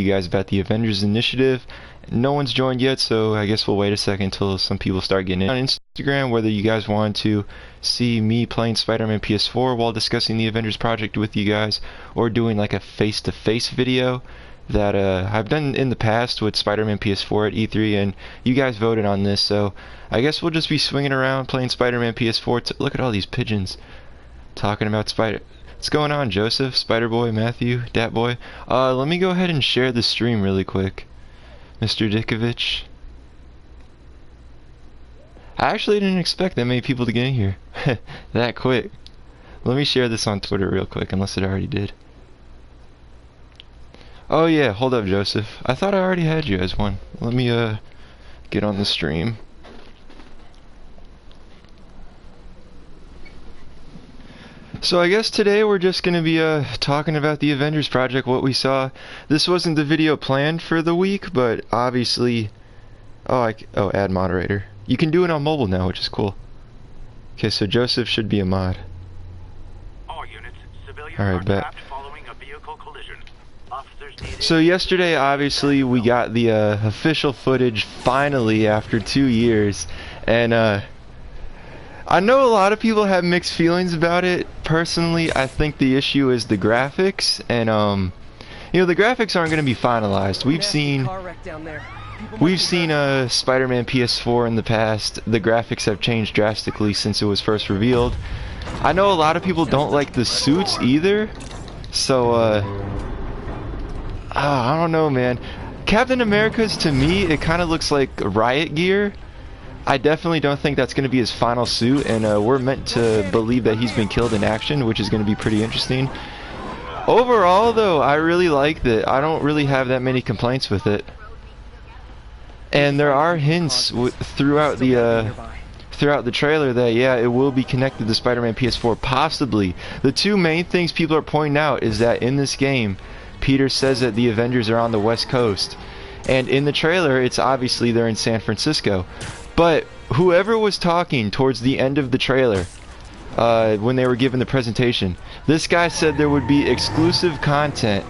you guys about the Avengers initiative. No one's joined yet, so I guess we'll wait a second until some people start getting in on Instagram, whether you guys want to see me playing Spider-Man PS4 while discussing the Avengers project with you guys, or doing like a face-to-face video that I've done in the past with Spider-Man PS4 at E3, and you guys voted on this, so I guess we'll just be swinging around playing Spider-Man PS4. Look at all these pigeons talking about Spider. What's going on, Joseph, Spider-Boy, Matthew, Dat-Boy? Let me go ahead and share the stream really quick, Mr. Dickovich. I actually didn't expect that many people to get in here that quick. Let me share this on Twitter real quick, unless it already did. Oh yeah, hold up, Joseph. I thought I already had you as one. Let me get on the stream. So I guess today we're just going to be talking about the Avengers project, what we saw. This wasn't the video planned for the week, but obviously... Oh, add moderator. You can do it on mobile now, which is cool. Okay, so Joseph should be a mod. All units, civilians All right, are bet. trapped following a vehicle collision. Officers needed. So yesterday, obviously, we got the official footage finally after 2 years, and I know a lot of people have mixed feelings about it. Personally, I think the issue is the graphics, and you know, the graphics aren't going to be finalized. We've seen Spider-Man PS4 in the past. The graphics have changed drastically since it was first revealed. I know a lot of people don't like the suits either, so I don't know, man. Captain America's, to me, it kind of looks like riot gear. I definitely don't think that's going to be his final suit, and we're meant to believe that he's been killed in action, which is going to be pretty interesting. Overall, though, I really liked it. I don't really have that many complaints with it. And there are hints throughout the trailer that, yeah, it will be connected to Spider-Man PS4, possibly. The two main things people are pointing out is that in this game, Peter says that the Avengers are on the West Coast. And in the trailer, it's obviously they're in San Francisco. But whoever was talking towards the end of the trailer, when they were given the presentation, this guy said there would be exclusive content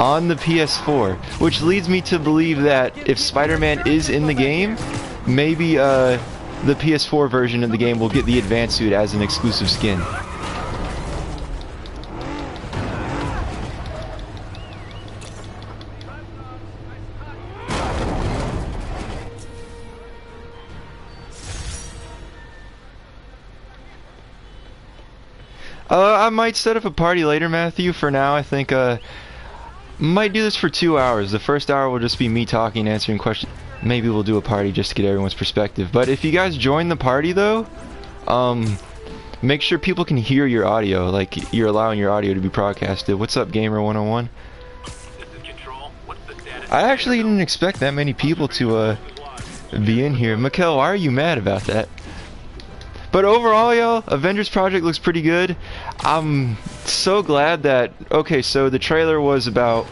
on the PS4, which leads me to believe that if Spider-Man is in the game, maybe the PS4 version of the game will get the advanced suit as an exclusive skin. I might set up a party later, Matthew. For now, I think might do this for 2 hours. The first hour will just be me talking, answering questions. Maybe we'll do a party just to get everyone's perspective. But if you guys join the party, though, make sure people can hear your audio, like you're allowing your audio to be broadcasted. What's up, Gamer 101? This is Control. What's the status? I actually didn't expect that many people to be in here. Mikkel, why are you mad about that? But overall, y'all, Avengers project looks pretty good. I'm so glad that... Okay, so the trailer was about...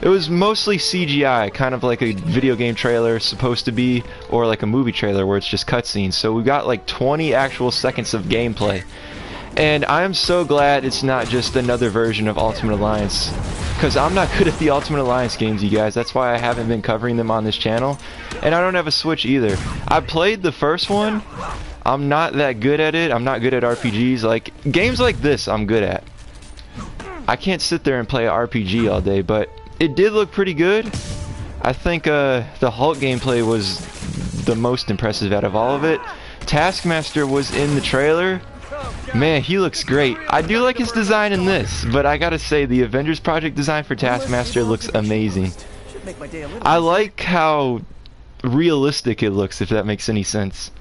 It was mostly CGI, kind of like a video game trailer supposed to be, or like a movie trailer where it's just cutscenes. So we got like 20 actual seconds of gameplay. And I'm so glad it's not just another version of Ultimate Alliance. Because I'm not good at the Ultimate Alliance games, you guys. That's why I haven't been covering them on this channel. And I don't have a Switch either. I played the first one. I'm not that good at it. I'm not good at RPGs. Like, games like this, I'm good at. I can't sit there and play an RPG all day, but it did look pretty good. I think the Hulk gameplay was the most impressive out of all of it. Taskmaster was in the trailer. Man, he looks great. I do like his design in this, but I gotta say, the Avengers project design for Taskmaster looks amazing. I like how realistic it looks, if that makes any sense.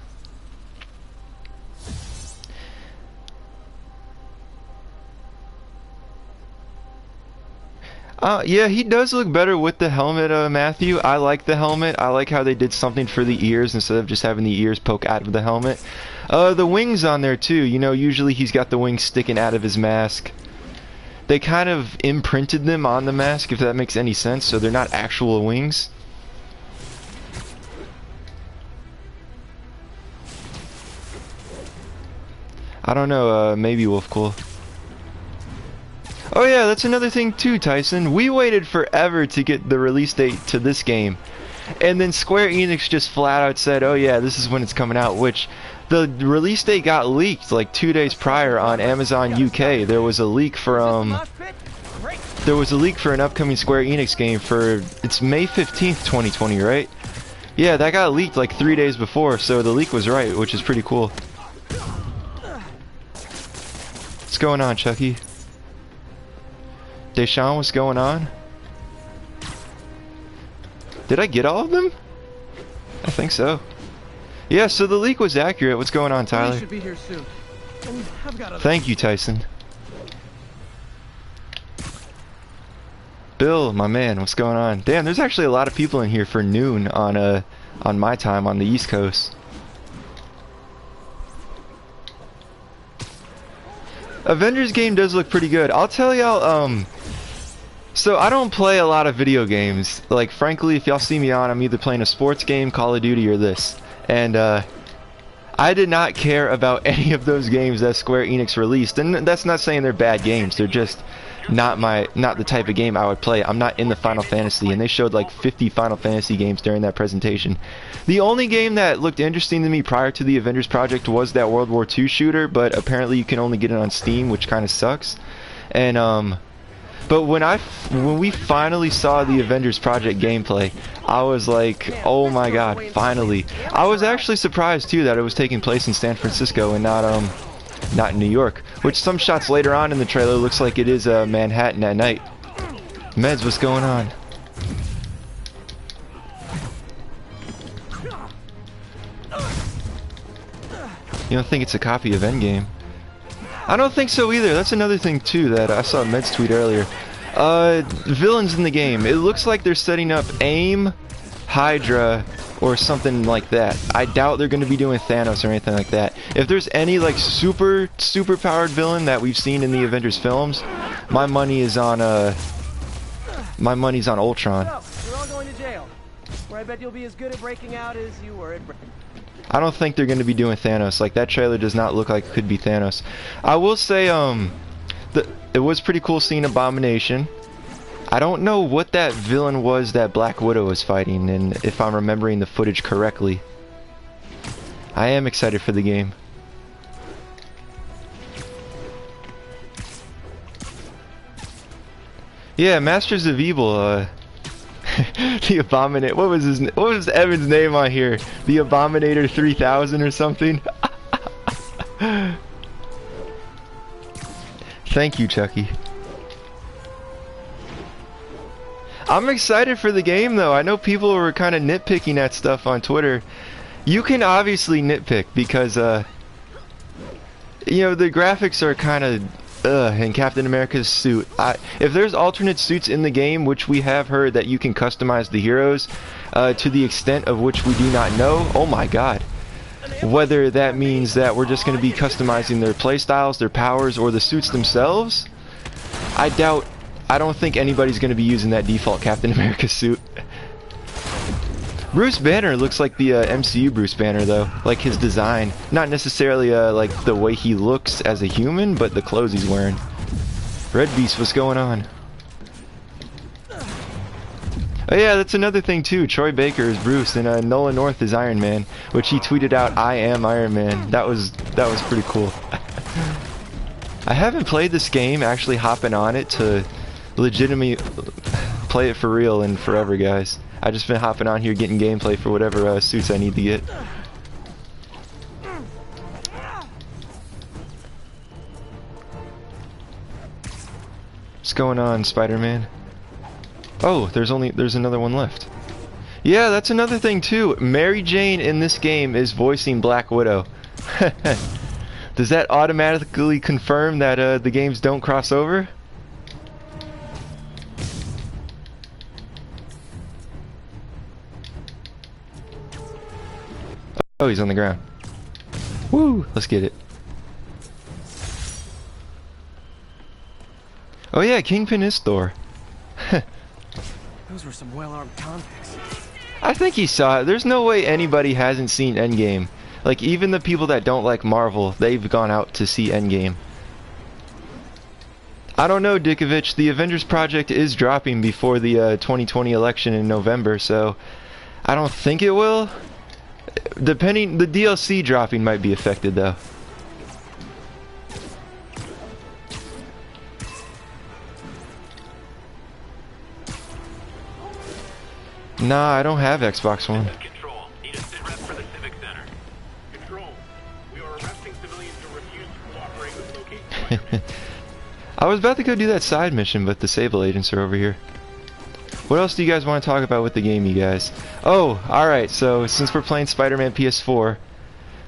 Yeah, he does look better with the helmet, Matthew. I like the helmet. I like how they did something for the ears instead of just having the ears poke out of the helmet. The wings on there too. You know, usually he's got the wings sticking out of his mask. They kind of imprinted them on the mask, if that makes any sense, so they're not actual wings. I don't know, maybe Wolfcool. Oh yeah, that's another thing too, Tyson. We waited forever to get the release date to this game. And then Square Enix just flat out said, oh yeah, this is when it's coming out, which the release date got leaked like 2 days prior on Amazon UK. There was a leak for an upcoming Square Enix game for, it's May 15th, 2020, right? Yeah, that got leaked like 3 days before, so the leak was right, which is pretty cool. What's going on, Chucky? Deshaun, what's going on? Did I get all of them? I think so. Yeah, so the leak was accurate. What's going on, Tyler? Should be here soon. Thank you, Tyson. Bill, my man, what's going on? Damn, there's actually a lot of people in here for noon on my time on the East Coast. Avengers game does look pretty good. I'll tell y'all, so I don't play a lot of video games. Like, frankly, if y'all see me on, I'm either playing a sports game, Call of Duty, or this. And I did not care about any of those games that Square Enix released. And that's not saying they're bad games. They're just not the type of game I would play. I'm not in the Final Fantasy, and they showed like 50 Final Fantasy games during that presentation. The only game that looked interesting to me prior to the Avengers project was that World War II shooter, but apparently you can only get it on Steam, which kind of sucks. And but when we finally saw the Avengers project gameplay, I was like, oh my god, finally. I was actually surprised too that it was taking place in San Francisco and not in New York, which some shots later on in the trailer looks like it is Manhattan at night. Meds, what's going on? You don't think it's a copy of Endgame? I don't think so either. That's another thing too that I saw Meds tweet earlier. Villains in the game. It looks like they're setting up AIM, Hydra, or something like that. I doubt they're going to be doing Thanos or anything like that. If there's any like super powered villain that we've seen in the Avengers films, my money is on Ultron. So, you're all going to jail, where I bet you'll be as good at breaking out as you were at I don't think they're going to be doing Thanos. Like, that trailer does not look like it could be Thanos. I will say, it was pretty cool seeing Abomination. I don't know what that villain was that Black Widow was fighting, and if I'm remembering the footage correctly. I am excited for the game. Yeah, Masters of Evil, the Abominator. What was Evan's name on here? The Abominator 3000 or something? Thank you, Chucky. I'm excited for the game though. I know people were kind of nitpicking at stuff on Twitter. You can obviously nitpick because you know, the graphics are kind of in Captain America's suit. If there's alternate suits in the game, which we have heard that you can customize the heroes to the extent of which we do not know, oh my god. Whether that means that we're just going to be customizing their playstyles, their powers, or the suits themselves, I don't think anybody's going to be using that default Captain America suit. Bruce Banner looks like the MCU Bruce Banner though, like his design. Not necessarily like the way he looks as a human, but the clothes he's wearing. Red Beast, what's going on? Oh yeah, that's another thing too. Troy Baker is Bruce, and Nolan North is Iron Man, which he tweeted out, "I am Iron Man." That was pretty cool. I haven't played this game, actually hopping on it to legitimately play it for real in forever, guys. I just been hopping on here getting gameplay for whatever suits I need to get. What's going on, Spider-Man? Oh, there's another one left. Yeah, that's another thing too. Mary Jane in this game is voicing Black Widow. Does that automatically confirm that the games don't cross over? Oh, he's on the ground. Woo! Let's get it. Oh yeah, Kingpin is Thor. Those were some well-armed convicts. I think he saw it. There's no way anybody hasn't seen Endgame. Like, even the people that don't like Marvel, they've gone out to see Endgame. I don't know, Dickovich. The Avengers project is dropping before the 2020 election in November, so I don't think it will. Depending, the DLC dropping might be affected though. Nah, I don't have Xbox One. Control. Need a sit rep for the Civic Center. Control. We are arresting civilians who refuse to cooperate with location. I was about to go do that side mission, but the Sable agents are over here. What else do you guys want to talk about with the game, you guys? Oh, alright, so since we're playing Spider-Man PS4,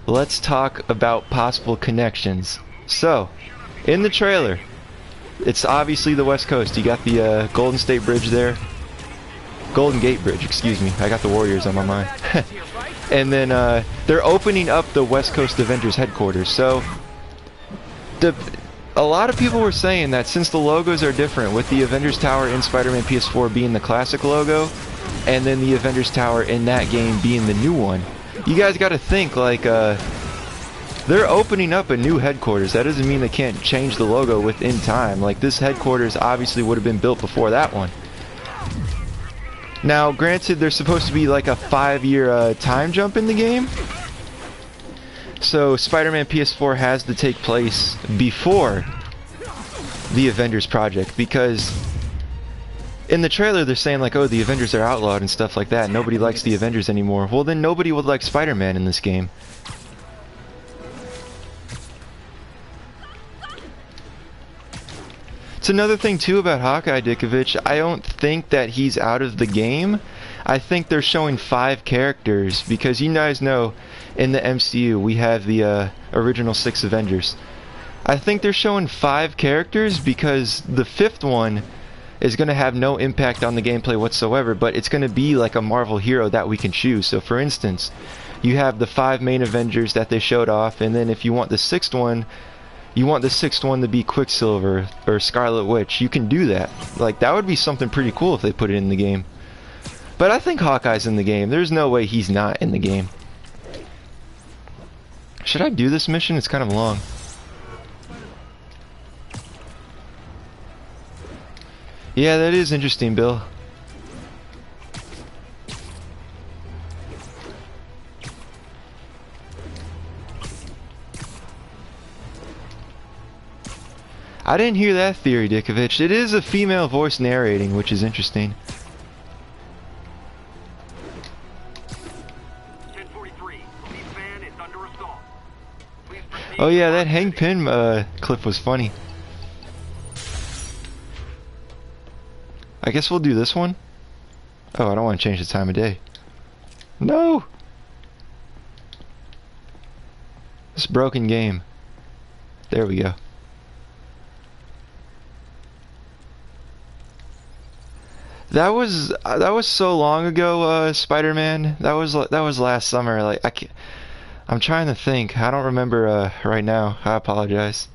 let's talk about possible connections. So, in the trailer, it's obviously the West Coast. You got the Golden State Bridge there. Golden Gate Bridge, excuse me. I got the Warriors on my mind. And then they're opening up the West Coast Avengers headquarters. So, a lot of people were saying that since the logos are different, with the Avengers Tower in Spider-Man PS4 being the classic logo, and then the Avengers Tower in that game being the new one, you guys got to think, like, they're opening up a new headquarters. That doesn't mean they can't change the logo within time. Like, this headquarters obviously would have been built before that one. Now, granted, there's supposed to be like a 5-year time jump in the game. So, Spider-Man PS4 has to take place before the Avengers project, because in the trailer they're saying like, oh, the Avengers are outlawed and stuff like that. Nobody likes the Avengers anymore. Well, then nobody would like Spider-Man in this game. It's another thing too about Hawkeye, Dickovich. I don't think that he's out of the game. I think they're showing 5 characters, because you guys know in the MCU we have the original 6 Avengers. I think they're showing 5 characters because the 5th one is going to have no impact on the gameplay whatsoever, but it's going to be like a Marvel hero that we can choose. So for instance, you have the 5 main Avengers that they showed off, and then if you want the 6th one, you want the 6th one to be Quicksilver or Scarlet Witch, you can do that. Like, that would be something pretty cool if they put it in the game. But I think Hawkeye's in the game. There's no way he's not in the game. Should I do this mission? It's kind of long. Yeah, that is interesting, Bill. I didn't hear that theory, Dickovich. It is a female voice narrating, which is interesting. 1043. Police van is under assault. Please proceed. Oh yeah, that Hank Pym clip was funny. I guess we'll do this one. Oh, I don't want to change the time of day. No! This broken game. There we go. That was so long ago, Spider-Man. That was last summer. Like I'm trying to think. I don't remember right now. I apologize.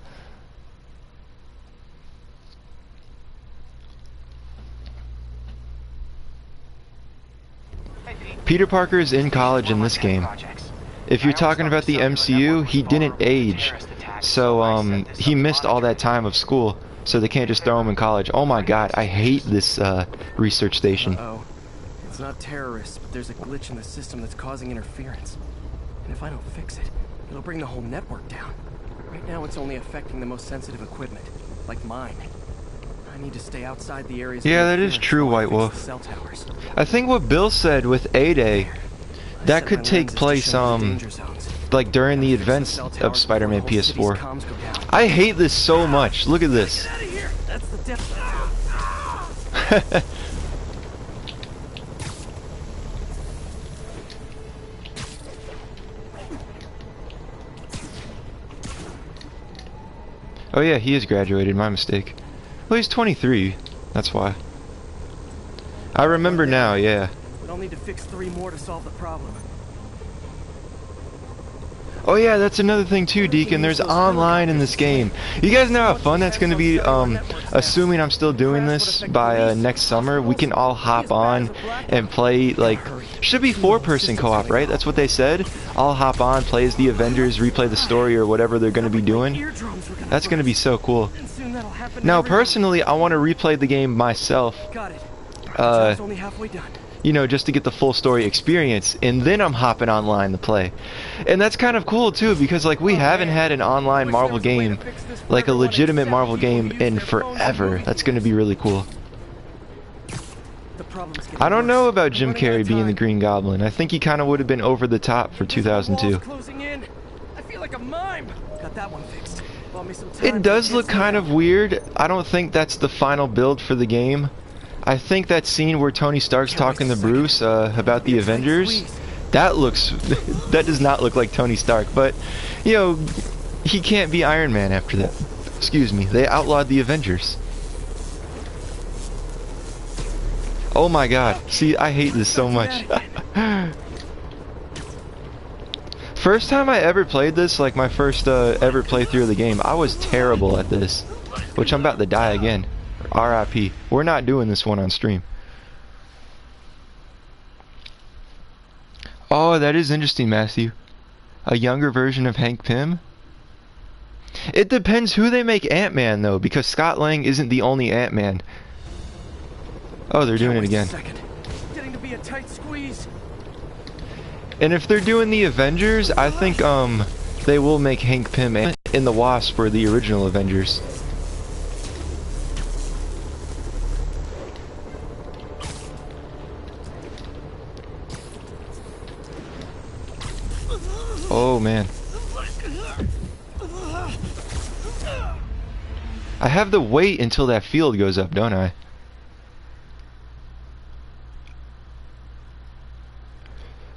Peter Parker is in college in this game. If you're talking about the MCU, he didn't age, so he missed all that time of school. So they can't just throw him in college. Oh my god, I hate this research station. Uh-oh. It's not terrorists, but there's a glitch in the system that's causing interference. And if I don't fix it, it'll bring the whole network down. Right now it's only affecting the most sensitive equipment, like mine. I need to stay outside the areas. Yeah, that is true, White Wolf. Cell towers. I think what Bill said with A-Day, that could take place like during the events of Spider-Man PS4. I hate this so much. Look at this. That's the depth. Oh yeah, he is graduated, my mistake. Well, he's 23, that's why. I remember now, yeah. But I'll need to fix 3 more to solve the problem. Oh yeah, that's another thing too, Deacon. There's online in this game. You guys know how fun that's going to be, assuming I'm still doing this by next summer. We can all hop on and play, like, should be 4-person co-op, right? That's what they said. I'll hop on, play as the Avengers, replay the story or whatever they're going to be doing. That's going to be so cool. That'll happen to Now, everyone. personally, I want to replay the game myself. Got it. Job's only halfway done. You know, just to get the full story experience, and then I'm hopping online to play. And that's kind of cool too, because like we haven't had an online Marvel game, like a legitimate Marvel game, in forever. That's going to be really cool. The problem's getting I don't know worse. about We're Jim running out Carrey of being the time. Green Goblin. I think he kind of would have been over the top for 2002. Walls closing in. I feel like a mime. Got that one fixed. Bought me some time It does to look get kind some- of weird. I don't think that's the final build for the game. I think that scene where Tony Stark's talking to Bruce about the Avengers, that looks, that does not look like Tony Stark. But, you know, he can't be Iron Man after that. Excuse me. They outlawed the Avengers. Oh my god. See, I hate this so much. First time I ever played this, like my first ever playthrough of the game, I was terrible at this. Which I'm about to die again. RIP. We're not doing this one on stream. Oh, that is interesting, Matthew. A younger version of Hank Pym? It depends who they make Ant-Man, though, because Scott Lang isn't the only Ant-Man. Oh, they're doing it again. Getting to be a tight squeeze. And if they're doing the Avengers, I think they will make Hank Pym in the Wasp or the original Avengers. Oh man. I have to wait until that field goes up, don't I?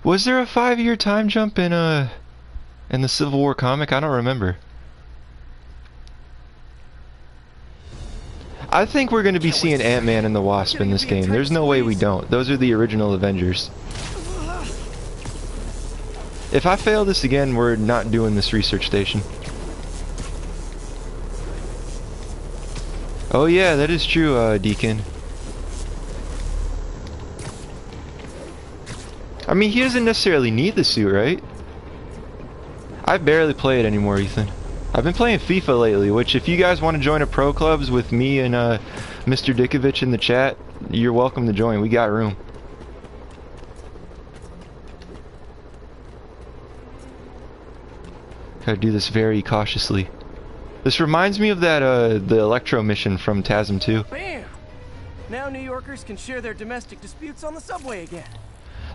Was there a 5-year time jump in the Civil War comic? I don't remember. I think we're going to be seeing Ant-Man and the Wasp in this game. There's no way we don't. Those are the original Avengers. If I fail this again, we're not doing this research station. Oh yeah, that is true, Deacon. I mean, he doesn't necessarily need the suit, right? I barely play it anymore, Ethan. I've been playing FIFA lately, which if you guys want to join a pro clubs with me and Mr. Dickovich in the chat, you're welcome to join. We got room. Gotta do this very cautiously. This reminds me of that the Electro mission from TASM 2. Bam! Now New Yorkers can share their domestic disputes on the subway again.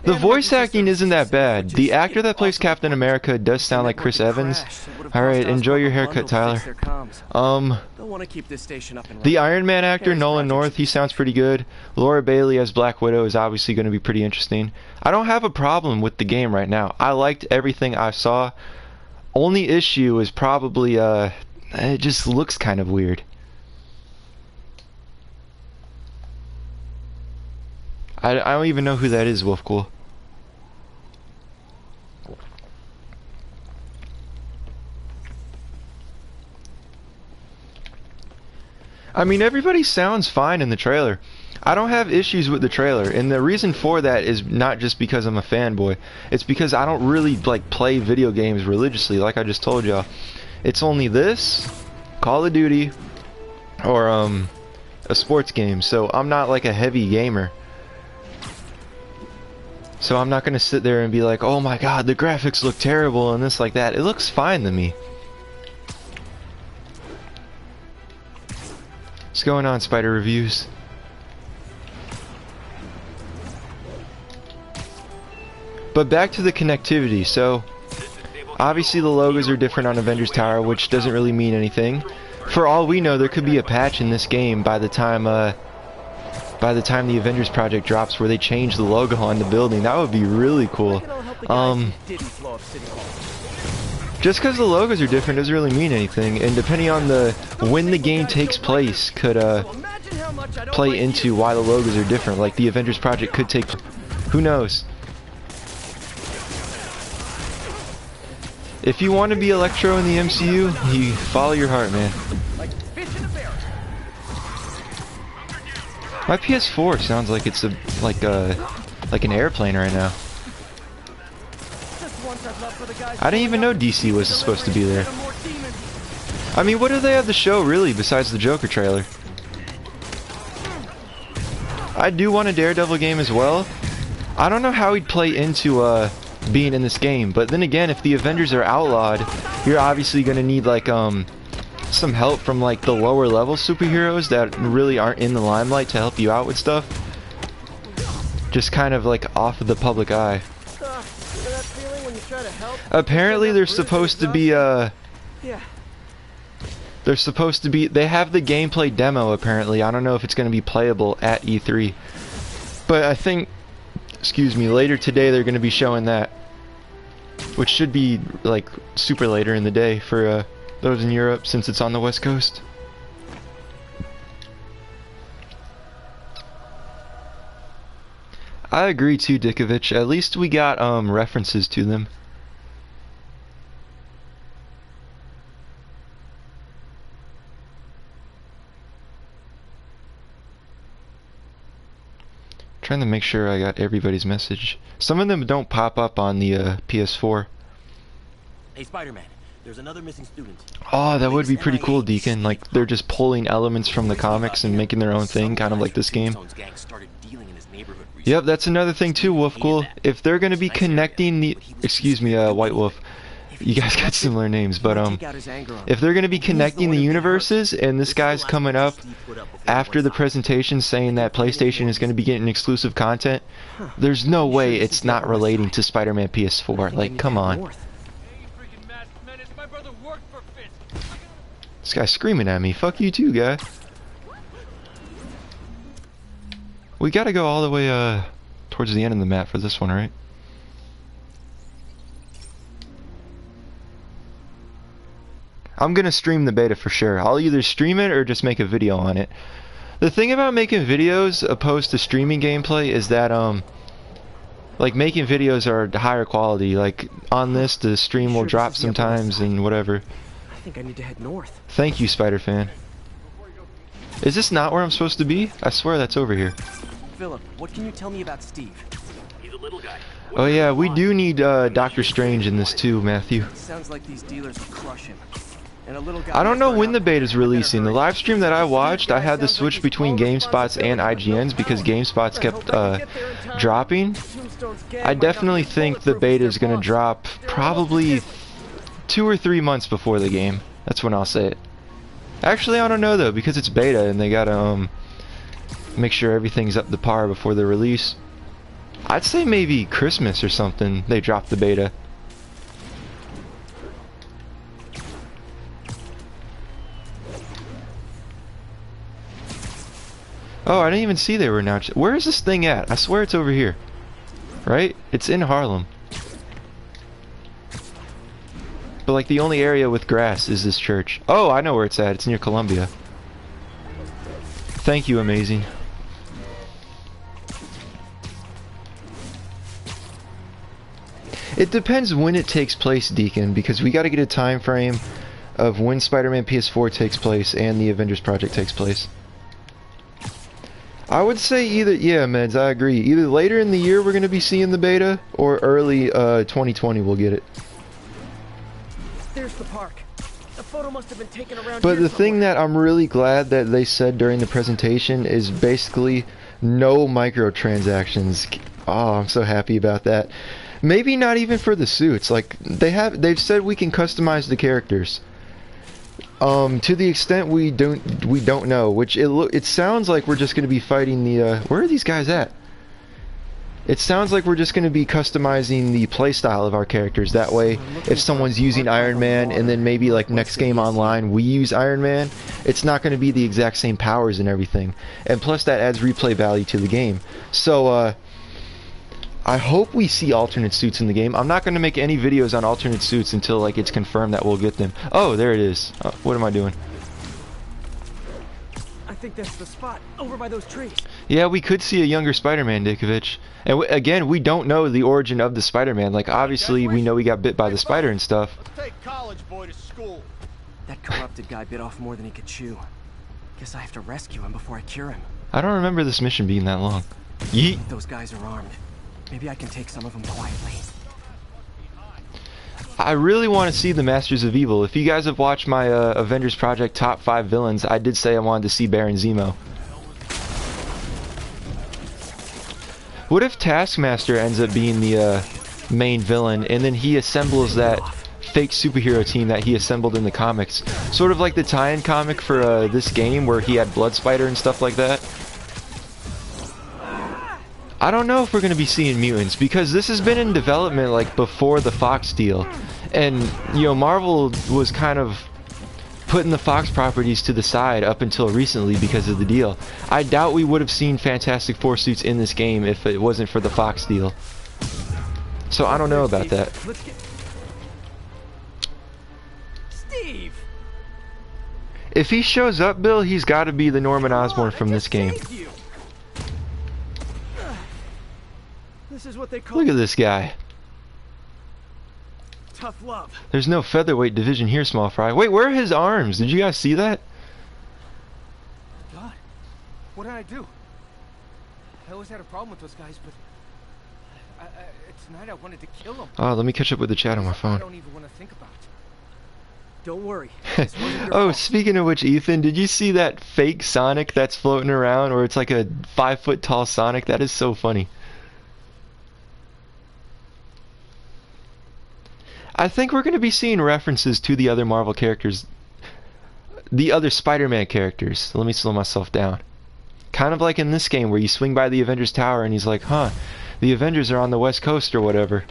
The voice acting isn't that bad. The actor that plays Captain America does sound like Chris Evans. Alright, enjoy your haircut, Tyler. They'll want to keep this station up and running. The Iron Man actor, Nolan North, he sounds pretty good. Laura Bailey as Black Widow is obviously going to be pretty interesting. I don't have a problem with the game right now. I liked everything I saw. Only issue is probably, it just looks kind of weird. I don't even know who that is, Wolfcool. I mean, everybody sounds fine in the trailer. I don't have issues with the trailer, and the reason for that is not just because I'm a fanboy. It's because I don't really like play video games religiously, like I just told y'all. It's only this, Call of Duty, or a sports game. So I'm not like a heavy gamer. So I'm not gonna sit there and be like, oh my god, the graphics look terrible and this like that. It looks fine to me. What's going on, Spider Reviews? But back to the connectivity. So obviously the logos are different on Avengers Tower, which doesn't really mean anything. For all we know, there could be a patch in this game by the time the Avengers project drops where they change the logo on the building. That would be really cool. Just because the logos are different doesn't really mean anything, and depending on when the game takes place could play into why the logos are different. Like the Avengers project could take, who knows? If you want to be Electro in the MCU, you follow your heart, man. My PS4 sounds like it's like an airplane right now. I didn't even know DC was supposed to be there. I mean, what do they have to show really besides the Joker trailer? I do want a Daredevil game as well. I don't know how he'd play into being in this game, but then again, if the Avengers are outlawed, you're obviously gonna need like some help from like the lower level superheroes that really aren't in the limelight to help you out with stuff. Just kind of like off of the public eye. Apparently they're supposed to be they have the gameplay demo apparently. I don't know if it's going to be playable at E3. But I think, excuse me, later today they're going to be showing that. Which should be like super later in the day for those in Europe since it's on the West Coast. I agree too, Dickovich. At least we got references to them. Trying to make sure I got everybody's message. Some of them don't pop up on the PS4. Hey, Spider-Man, there's another missing student. Oh, that would be pretty cool, Deacon. Like they're just pulling elements from the comics and making their own thing, kind of like this game. Yep, that's another thing too, Wolfcool. If they're gonna be connecting the, excuse me, White Wolf. You guys got similar names, but if they're gonna be connecting the universes, and this guy's coming up after the presentation saying that PlayStation is gonna be getting exclusive content, there's no way it's not relating to Spider-Man PS4. Like, come on. This guy's screaming at me. Fuck you too, guy. We gotta go all the way towards the end of the map for this one, right? I'm gonna stream the beta for sure. I'll either stream it or just make a video on it. The thing about making videos opposed to streaming gameplay is that like making videos are higher quality. Like on this, the stream will drop sometimes and whatever. I think I need to head north. Thank you, Spider-Fan. Is this not where I'm supposed to be? I swear that's over here. Philip, what can you tell me about Steve? He's a little guy. Oh yeah, we do need Doctor Strange in this too, Matthew. Sounds like these dealers will crush him. And a little guy I don't know when the beta's releasing. The live stream that I watched, I had to switch between GameSpots and IGN's because GameSpots kept dropping. I definitely think the beta is going to drop probably 2 or 3 months before the game. That's when I'll say it. Actually, I don't know though, because it's beta and they gotta make sure everything's up to par before the release. I'd say maybe Christmas or something they drop the beta. Oh, I didn't even see they were announced. Where is this thing at? I swear it's over here. Right? It's in Harlem. But like the only area with grass is this church. Oh, I know where it's at. It's near Columbia. Thank you, Amazing. It depends when it takes place, Deacon, because we got to get a time frame of when Spider-Man PS4 takes place and the Avengers project takes place. I would say either, yeah, Meds, I agree. Either later in the year we're going to be seeing the beta, or early 2020 we'll get it. There's the park. The photo must have been taken around. But the thing that I'm really glad that they said during the presentation is basically no microtransactions. Oh, I'm so happy about that. Maybe not even for the suits. Like they've said we can customize the characters. To the extent we don't know, which it sounds like we're just going to be fighting the where are these guys at? It sounds like we're just going to be customizing the playstyle of our characters. That way, if someone's using Iron Man and then maybe like next game online we use Iron Man, it's not going to be the exact same powers and everything. And plus that adds replay value to the game. So I hope we see alternate suits in the game. I'm not going to make any videos on alternate suits until like it's confirmed that we'll get them. Oh, there it is. What am I doing? I think that's the spot, over by those trees. Yeah, we could see a younger Spider-Man, Dickovich. And again, we don't know the origin of the Spider-Man. Like, obviously, we know he got bit by the spider and stuff. Let's take college boy to school. That corrupted guy bit off more than he could chew. Guess I have to rescue him before I cure him. I don't remember this mission being that long. Yeet. Those guys are armed. Maybe I can take some of them quietly. I really want to see the Masters of Evil. If you guys have watched my Avengers Project top 5 villains, I did say I wanted to see Baron Zemo. What if Taskmaster ends up being the main villain, and then he assembles that fake superhero team that he assembled in the comics? Sort of like the tie-in comic for this game where he had Blood Spider and stuff like that. I don't know if we're going to be seeing mutants, because this has been in development like before the Fox deal. And, you know, Marvel was kind of putting the Fox properties to the side up until recently because of the deal. I doubt we would have seen Fantastic Four suits in this game if it wasn't for the Fox deal. So I don't know about that. Steve! If he shows up, Bill, he's got to be the Norman Osborn from this game. This is what they call Look at this guy. tough love. There's no featherweight division here, small fry. Wait, where are his arms? Did you guys see that? God, what did I do? I always had a problem with those guys, but tonight I wanted to kill them. Oh, let me catch up with the chat on my I phone. don't even want to think about it. Don't worry. Oh, speaking of which, Ethan, did you see that fake Sonic that's floating around where it's like a 5-foot tall Sonic? That is so funny. I think we're going to be seeing references to the other Marvel characters, the other Spider-Man characters. Let me slow myself down. Kind of like in this game where you swing by the Avengers Tower and he's like, huh, the Avengers are on the West Coast or whatever.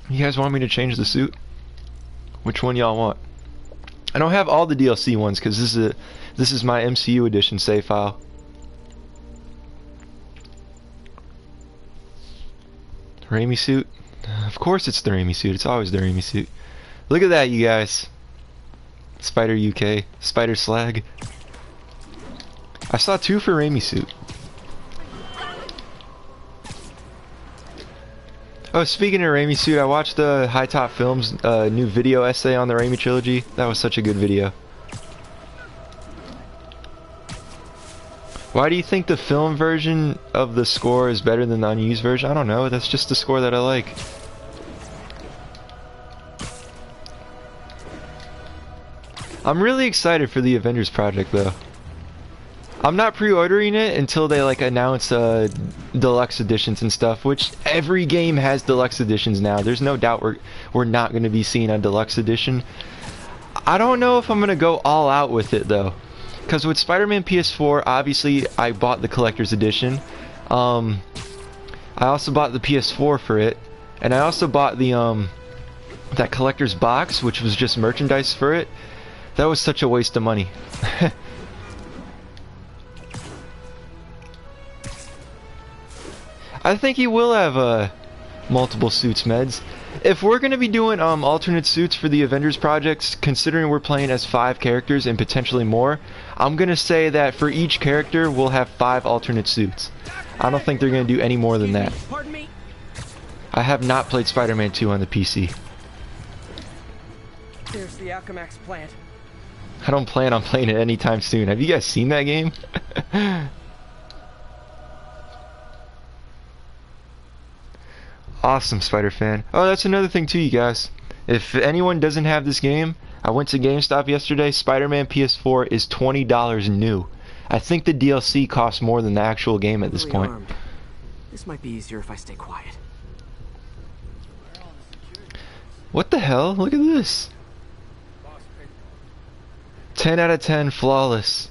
You guys want me to change the suit? Which one y'all want? I don't have all the DLC ones because this is my MCU edition save file. Raimi suit? Of course it's the Raimi suit. It's always the Raimi suit. Look at that, you guys. Spider UK. Spider Slag. I saw 2 for Raimi suit. Oh, speaking of Raimi suit, I watched the High Top Films new video essay on the Raimi trilogy. That was such a good video. Why do you think the film version of the score is better than the unused version? I don't know. That's just the score that I like. I'm really excited for the Avengers project, though. I'm not pre-ordering it until they like announce deluxe editions and stuff, which every game has deluxe editions now. There's no doubt we're not going to be seeing a deluxe edition. I don't know if I'm going to go all out with it, though. Because with Spider-Man PS4, obviously, I bought the collector's edition. I also bought the PS4 for it. And I also bought the, that collector's box, which was just merchandise for it. That was such a waste of money. I think he will have, multiple suits, Meds. If we're going to be doing alternate suits for the Avengers projects, considering we're playing as 5 characters and potentially more, I'm going to say that for each character we'll have 5 alternate suits. I don't think they're going to do any more than that. Pardon me? I have not played Spider-Man 2 on the PC. There's the Alchemax plant. I don't plan on playing it anytime soon. Have you guys seen that game? Awesome, Spider-Fan. Oh, that's another thing too, you guys. If anyone doesn't have this game, I went to GameStop yesterday. Spider-Man PS4 is $20 new. I think the DLC costs more than the actual game at this point. Armed. This might be easier if I stay quiet. What the hell? Look at this. 10 out of 10, flawless.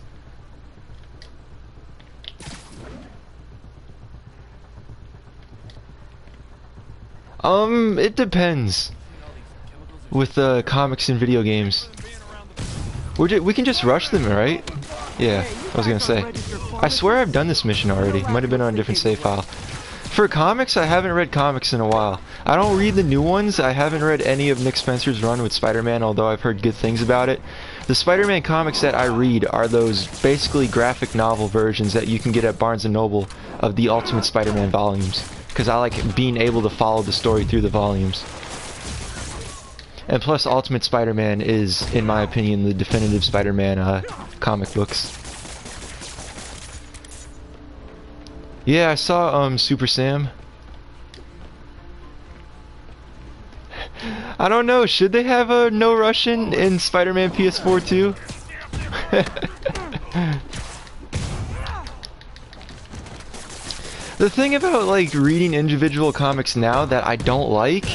It depends. With comics and video games, we can just rush them, right? Yeah, I was gonna say. I swear I've done this mission already. Might have been on a different save file. For comics, I haven't read comics in a while. I don't read the new ones. I haven't read any of Nick Spencer's run with Spider-Man, although I've heard good things about it. The Spider-Man comics that I read are those basically graphic novel versions that you can get at Barnes & Noble of the Ultimate Spider-Man volumes. Because I like being able to follow the story through the volumes. And plus, Ultimate Spider-Man is, in my opinion, the definitive Spider-Man comic books. Yeah, I saw Super Sam. I don't know. Should they have a no Russian in Spider-Man PS4 too? The thing about like reading individual comics now that I don't like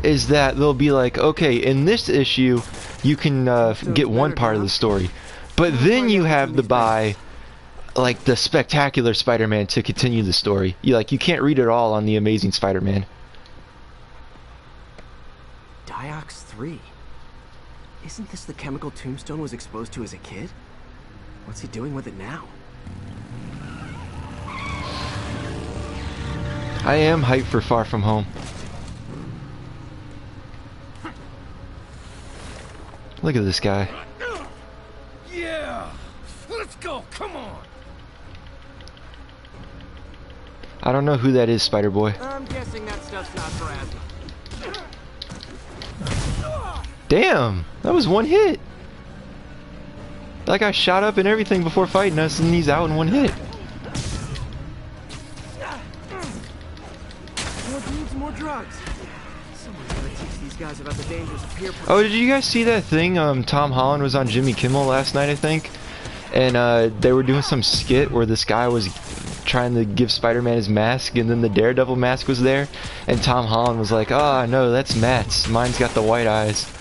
is that they'll be like, okay, in this issue you can get one part of the story, but then you have to buy like the Spectacular Spider-Man to continue the story. You can't read it all on the Amazing Spider-Man. Diox 3. Isn't this the chemical Tombstone was exposed to as a kid? What's he doing with it now? I am hyped for Far From Home. Look at this guy. Yeah! Let's go, come on! I don't know who that is, Spider-Boy. I'm guessing that stuff's not for asthma. Damn! That was one hit! That guy shot up and everything before fighting us, and he's out in one hit. More dudes, more drugs. Someone's gotta teach these guys about the dangers of peer pressure. Oh, did you guys see that thing? Tom Holland was on Jimmy Kimmel last night, I think. And they were doing some skit where this guy was trying to give Spider-Man his mask, and then the Daredevil mask was there, and Tom Holland was like, "Oh no, that's Matt's. Mine's got the white eyes."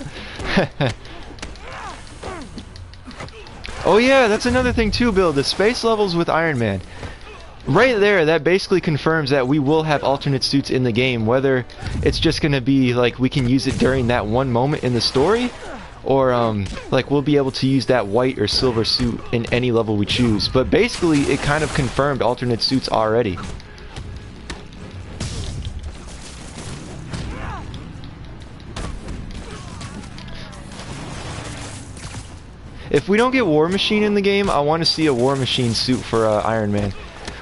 Oh yeah, that's another thing too, Bill. The space levels with Iron Man. Right there, that basically confirms that we will have alternate suits in the game, whether it's just gonna be like we can use it during that one moment in the story, or like we'll be able to use that white or silver suit in any level we choose. But basically it kind of confirmed alternate suits already. If we don't get War Machine in the game, I want to see a War Machine suit for Iron Man,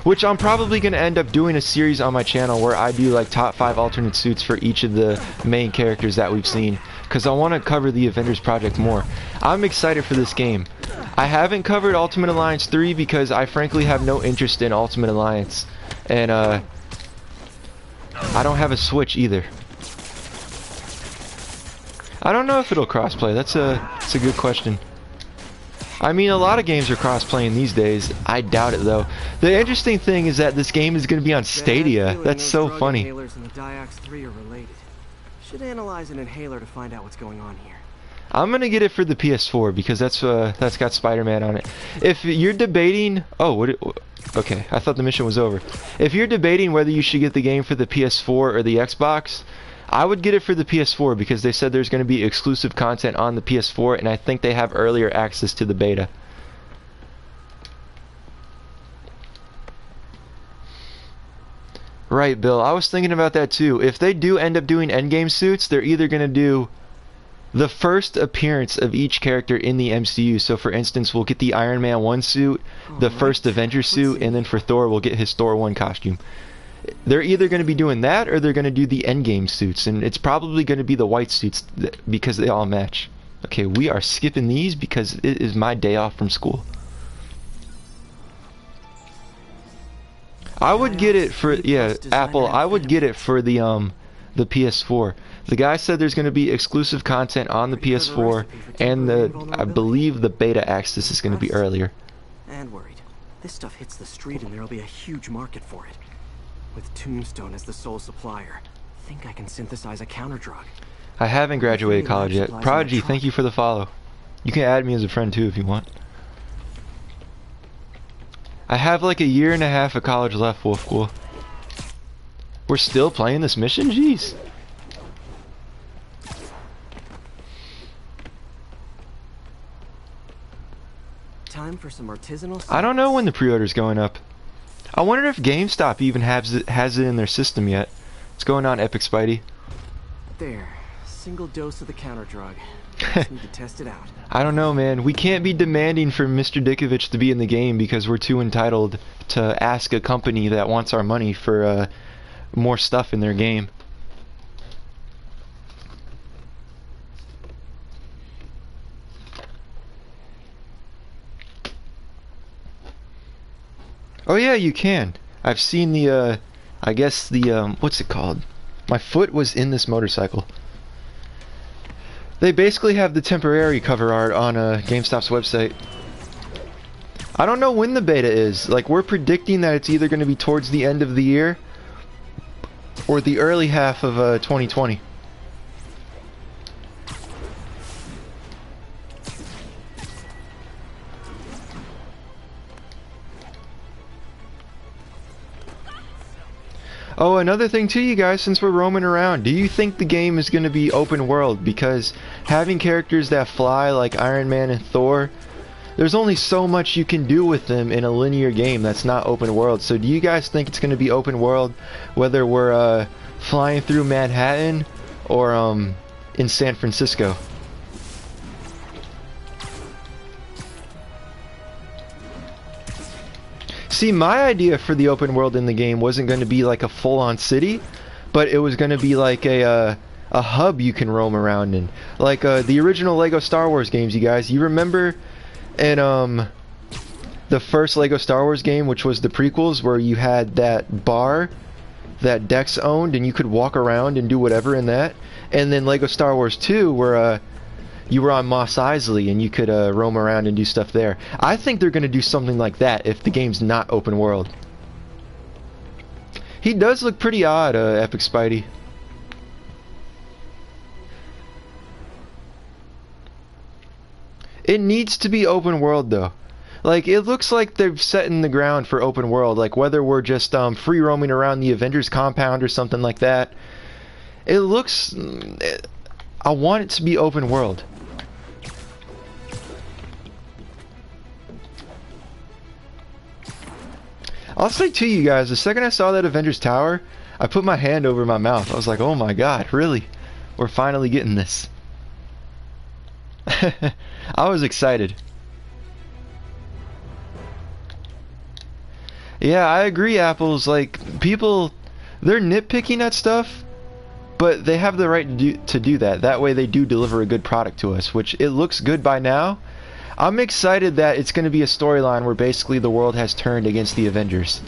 which I'm probably going to end up doing a series on my channel where I do like top 5 alternate suits for each of the main characters that we've seen, because I want to cover the Avengers project more. I'm excited for this game. I haven't covered Ultimate Alliance 3 because I frankly have no interest in Ultimate Alliance, and I don't have a Switch either. I don't know if it'll crossplay. That's a good question. I mean, a lot of games are cross-playing these days. I doubt it, though. The interesting thing is that this game is going to be on Stadia. That's so funny. Inhalers and the Diox 3 are related. Should analyze an inhaler to find out what's going on here. I'm going to get it for the PS4 because that's got Spider-Man on it. If you're debating... Oh, okay, I thought the mission was over. If you're debating whether you should get the game for the PS4 or the Xbox, I would get it for the PS4 because they said there's going to be exclusive content on the PS4, and I think they have earlier access to the beta. Right, Bill. I was thinking about that too. If they do end up doing endgame suits, they're either going to do the first appearance of each character in the MCU. So for instance, we'll get the Iron Man 1 suit, the first Avengers suit, and then for Thor, we'll get his Thor 1 costume. They're either going to be doing that or they're going to do the endgame suits, and it's probably going to be the white suits because they all match. Okay, we are skipping these because it is my day off from school. I would get it for, yeah, Apple, I would get it for the PS4. The guy said there's going to be exclusive content on the PS4, and I believe the beta access is going to be earlier. And worried. This stuff hits the street and there'll be a huge market for it. With Tombstone as the sole supplier, I think I can synthesize a counter drug. I haven't graduated college yet. Prodigy, thank you for the follow. You can add me as a friend too if you want. I have like a year and a half of college left, Wolfcool. We're still playing this mission? Jeez. Time for some artisanal. I don't know when the pre-order's going up. I wonder if GameStop even has it in their system yet. What's going on, Epic Spidey? There, single dose of the counter drug. Just need to test it out. I don't know, man. We can't be demanding for Mr. Dickovich to be in the game because we're too entitled to ask a company that wants our money for more stuff in their game. Oh yeah, you can. I've seen the, I guess the, what's it called? My foot was in this motorcycle. They basically have the temporary cover art on GameStop's website. I don't know when the beta is. Like, we're predicting that it's either going to be towards the end of the year or the early half of 2020. Oh, another thing too, you guys, since we're roaming around, do you think the game is going to be open world? Because having characters that fly like Iron Man and Thor, there's only so much you can do with them in a linear game that's not open world. So do you guys think it's going to be open world, whether we're flying through Manhattan or in San Francisco? See, my idea for the open world in the game wasn't going to be like a full-on city, but it was going to be like a hub you can roam around in. Like the original Lego Star Wars games, you guys. You remember in the first Lego Star Wars game, which was the prequels, where you had that bar that Dex owned and you could walk around and do whatever in that? And then Lego Star Wars 2, where you were on Mos Eisley and you could roam around and do stuff there. I think they're going to do something like that if the game's not open world. He does look pretty odd, Epic Spidey. It needs to be open world though. Like, it looks like they're setting the ground for open world, like whether we're just free roaming around the Avengers compound or something like that. It looks... I want it to be open world. I'll say to you guys, the second I saw that Avengers Tower, I put my hand over my mouth. I was like, oh my god, really? We're finally getting this. I was excited. Yeah, I agree, Apple's like, people, they're nitpicking at stuff, but they have the right to do that. That way they do deliver a good product to us, which it looks good by now. I'm excited that it's going to be a storyline where basically the world has turned against the Avengers.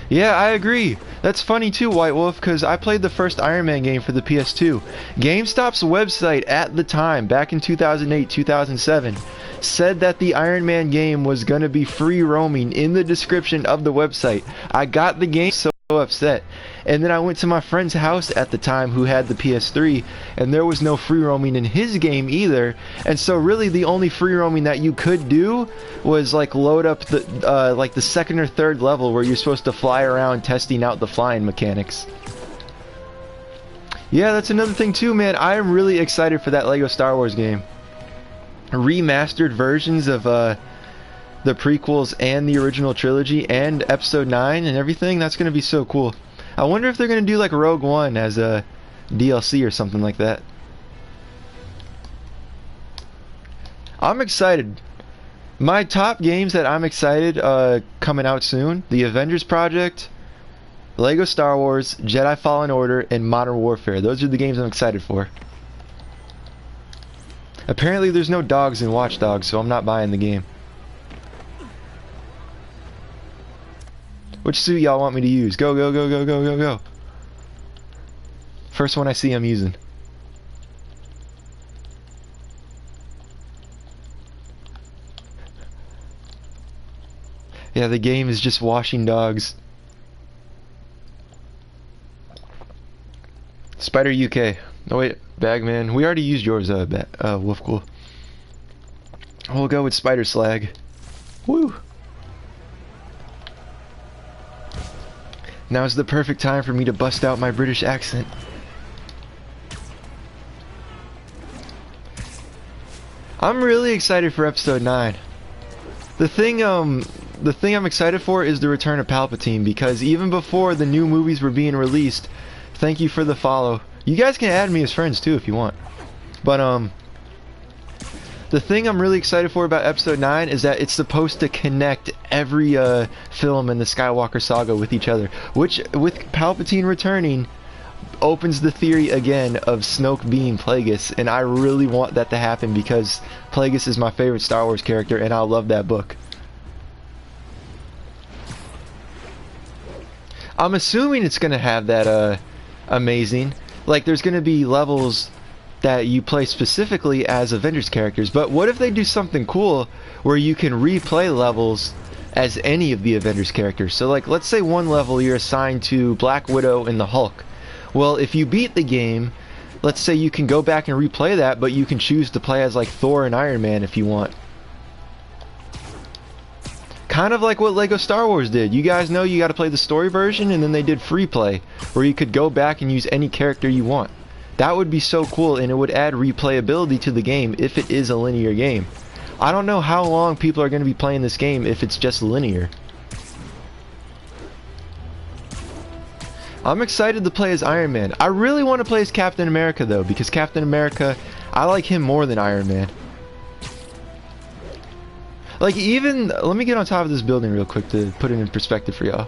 Yeah, I agree. That's funny too, White Wolf, because I played the first Iron Man game for the PS2. GameStop's website at the time, back in 2008, 2007, said that the Iron Man game was going to be free roaming in the description of the website. I got the game so upset. And then I went to my friend's house at the time who had the PS3, and there was no free roaming in his game either. And so really the only free roaming that you could do was like load up the like the second or third level where you're supposed to fly around testing out the flying mechanics. Yeah, that's another thing too, man. I am really excited for that Lego Star Wars game. Remastered versions of the prequels and the original trilogy and episode 9 and everything. That's going to be so cool. I wonder if they're going to do like Rogue One as a DLC or something like that. I'm excited. My top games that I'm excited coming out soon: the Avengers Project, Lego Star Wars, Jedi Fallen Order, and Modern Warfare. Those are the games I'm excited for. Apparently there's no dogs in Watch Dogs, so I'm not buying the game. Which suit y'all want me to use? Go, go, go, go, go, go, go. First one I see I'm using. Yeah, the game is just washing dogs. Spider UK. Oh wait, Bagman. We already used yours, Wolfcool. We'll go with Spider Slag. Woo! Now's the perfect time for me to bust out my British accent. I'm really excited for episode 9. The thing I'm excited for is the return of Palpatine, because even before the new movies were being released, thank you for the follow. You guys can add me as friends too if you want. But the thing I'm really excited for about episode 9 is that it's supposed to connect every film in the Skywalker saga with each other, which, with Palpatine returning, opens the theory again of Snoke being Plagueis, and I really want that to happen because Plagueis is my favorite Star Wars character and I love that book. I'm assuming it's gonna have that amazing. Like, there's going to be levels that you play specifically as Avengers characters, but what if they do something cool where you can replay levels as any of the Avengers characters? So like, let's say one level you're assigned to Black Widow and the Hulk. Well, if you beat the game, let's say you can go back and replay that, but you can choose to play as like Thor and Iron Man if you want. Kind of like what Lego Star Wars did. You guys know you got to play the story version, and then they did free play where you could go back and use any character you want. That would be so cool, and it would add replayability to the game if it is a linear game. I don't know how long people are going to be playing this game if it's just linear. I'm excited to play as Iron Man. I really want to play as Captain America though, because Captain America, I like him more than Iron Man. Like, even, let me get on top of this building real quick to put it in perspective for y'all.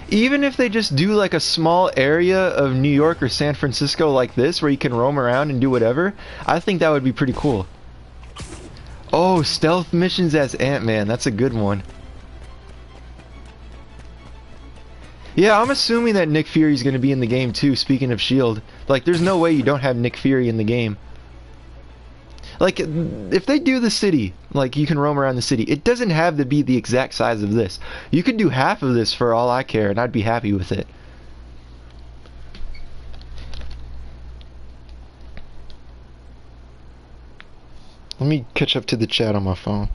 Even if they just do like a small area of New York or San Francisco like this where you can roam around and do whatever, I think that would be pretty cool. Oh, stealth missions as Ant-Man, that's a good one. Yeah, I'm assuming that Nick Fury's going to be in the game too, speaking of S.H.I.E.L.D. Like, there's no way you don't have Nick Fury in the game. Like, if they do the city, like, you can roam around the city, it doesn't have to be the exact size of this. You could do half of this for all I care, and I'd be happy with it. Let me catch up to the chat on my phone.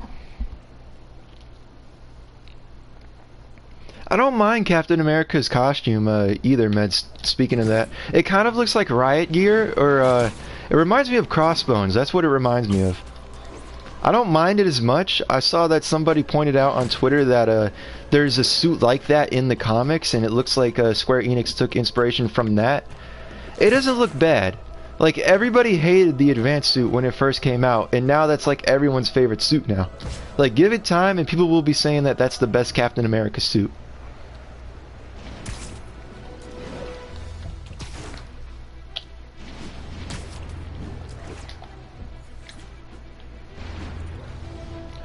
I don't mind Captain America's costume either, Meds. Speaking of that, it kind of looks like riot gear, or it reminds me of Crossbones. That's what it reminds me of. I don't mind it as much. I saw that somebody pointed out on Twitter that there's a suit like that in the comics, and it looks like Square Enix took inspiration from that. It doesn't look bad. Like, everybody hated the advanced suit when it first came out, and now that's like everyone's favorite suit now. Like, give it time and people will be saying that that's the best Captain America suit.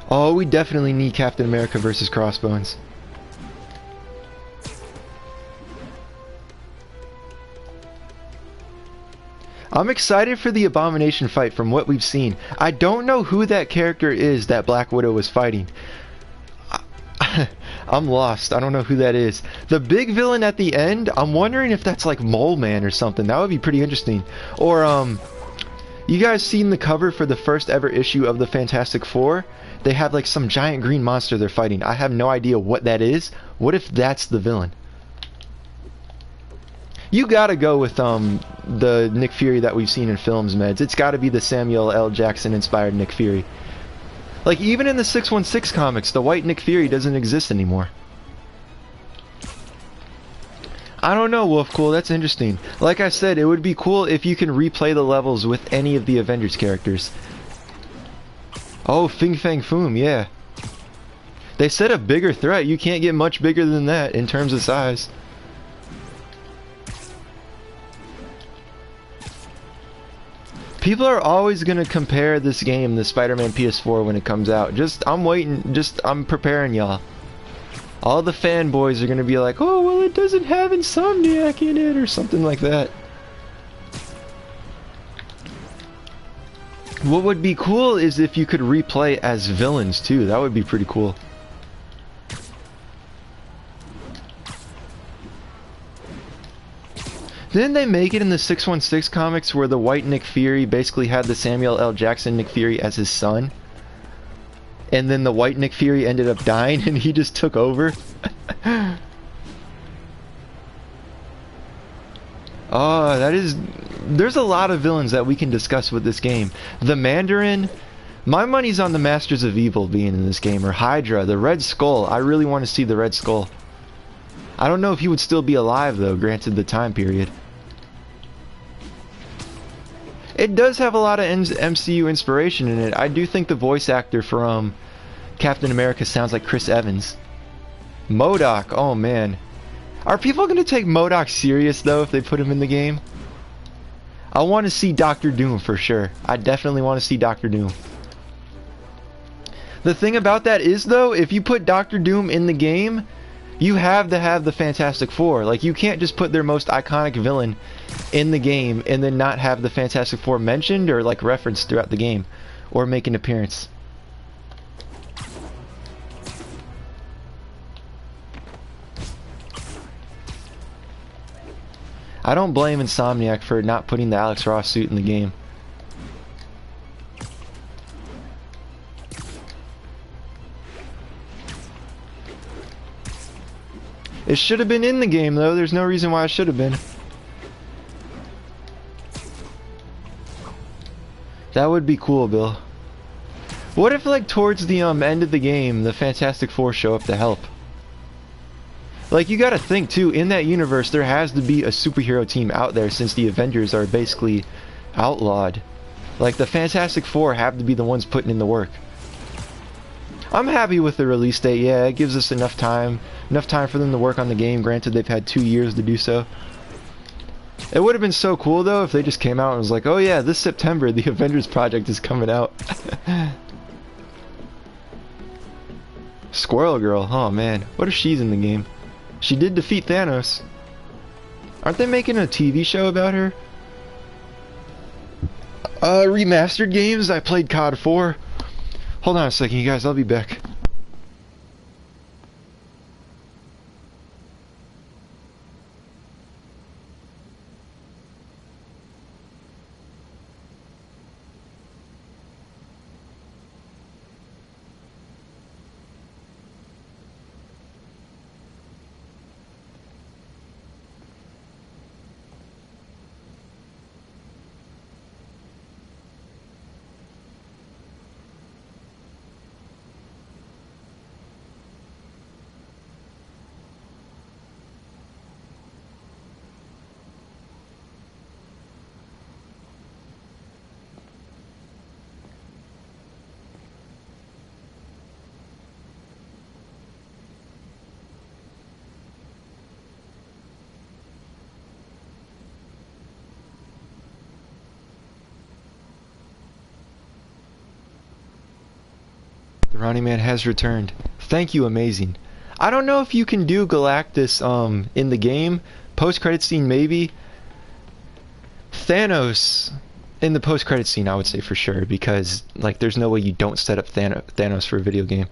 Oh, we definitely need Captain America versus Crossbones. I'm excited for the Abomination fight from what we've seen. I don't know who that character is that Black Widow was fighting. I'm lost. I don't know who that is. The big villain at the end, I'm wondering if that's like Mole Man or something. That would be pretty interesting. Or, you guys seen the cover for the first ever issue of the Fantastic Four? They have like some giant green monster they're fighting. I have no idea what that is. What if that's the villain? You gotta go with the Nick Fury that we've seen in films, Meds. It's gotta be the Samuel L. Jackson inspired Nick Fury. Like, even in the 616 comics, the white Nick Fury doesn't exist anymore. I don't know, Wolfcool, that's interesting. Like I said, it would be cool if you can replay the levels with any of the Avengers characters. Oh, Fing Fang Foom, yeah. They said a bigger threat. You can't get much bigger than that in terms of size. People are always going to compare this game, the Spider-Man PS4, when it comes out. I'm waiting, I'm preparing y'all. All the fanboys are going to be like, oh, well, it doesn't have Insomniac in it, or something like that. What would be cool is if you could replay as villains, too. That would be pretty cool. Didn't they make it in the 616 comics where the white Nick Fury basically had the Samuel L. Jackson Nick Fury as his son? And then the white Nick Fury ended up dying and he just took over? Oh, there's a lot of villains that we can discuss with this game. The Mandarin, my money's on the Masters of Evil being in this game, or Hydra, the Red Skull. I really want to see the Red Skull. I don't know if he would still be alive though, granted the time period. It does have a lot of MCU inspiration in it. I do think the voice actor for Captain America sounds like Chris Evans. MODOK, oh man. Are people going to take MODOK serious though if they put him in the game? I want to see Doctor Doom for sure. I definitely want to see Doctor Doom. The thing about that is though, if you put Doctor Doom in the game, You have to have the Fantastic Four. Like, you can't just put their most iconic villain in the game and then not have the Fantastic Four mentioned or like referenced throughout the game or make an appearance. I don't blame Insomniac for not putting the Alex Ross suit in the game. It should have been in the game though, there's no reason why it should have been. That would be cool, Bill. What if like towards the end of the game the Fantastic Four show up to help? Like, you gotta think too, in that universe there has to be a superhero team out there since the Avengers are basically outlawed. Like, the Fantastic Four have to be the ones putting in the work. I'm happy with the release date. Yeah, it gives us enough time for them to work on the game. Granted, they've had 2 years to do so. It would have been so cool though if they just came out and was like, oh yeah, this September the Avengers project is coming out. Squirrel Girl, oh man, what if she's in the game? She did defeat Thanos. Aren't they making a TV show about her? Remastered games? I played COD 4. Hold on a second, you guys, I'll be back. The Ronnie Man has returned. Thank you, amazing. I don't know if you can do Galactus in the game. Post-credit scene maybe. Thanos in the post-credit scene I would say for sure, because like there's no way you don't set up Thanos for a video game.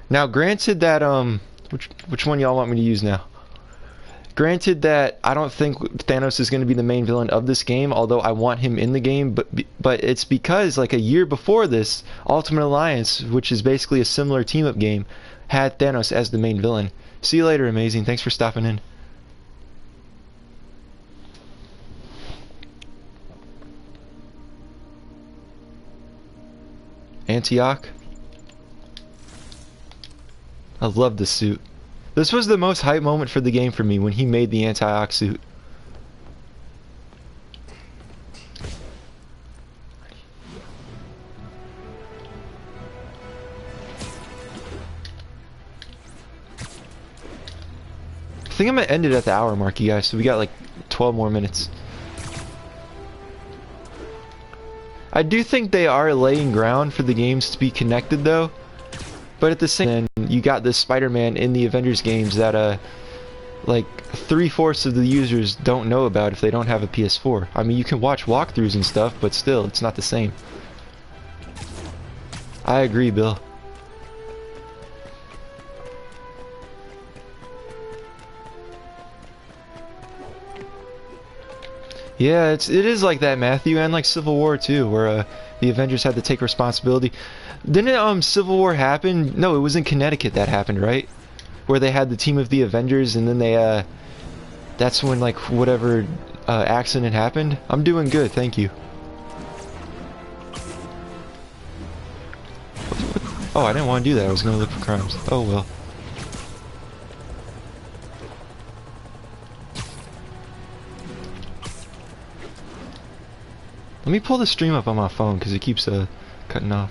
Now granted that which one y'all want me to use now? Granted that I don't think Thanos is going to be the main villain of this game, although I want him in the game, but it's because like a year before this, Ultimate Alliance, which is basically a similar team-up game, had Thanos as the main villain. See you later, amazing. Thanks for stopping in. Antioch. I love this suit. This was the most hype moment for the game for me when he made the Antioch suit. I think I'm gonna end it at the hour mark, you guys, so we got like 12 more minutes. I do think they are laying ground for the games to be connected though. But at the same time, you got this Spider-Man in the Avengers games that like 3/4 of the users don't know about if they don't have a PS4. I mean, you can watch walkthroughs and stuff, but still, it's not the same. I agree, Bill. Yeah, it is like that, Matthew, and like Civil War too, where the Avengers had to take responsibility. Didn't Civil War happen? No, it was in Connecticut that happened, right? Where they had the team of the Avengers, and then they that's when like whatever accident happened. I'm doing good, thank you. Oh, I didn't want to do that. I was gonna look for crimes. Oh well. Let me pull the stream up on my phone because it keeps cutting off.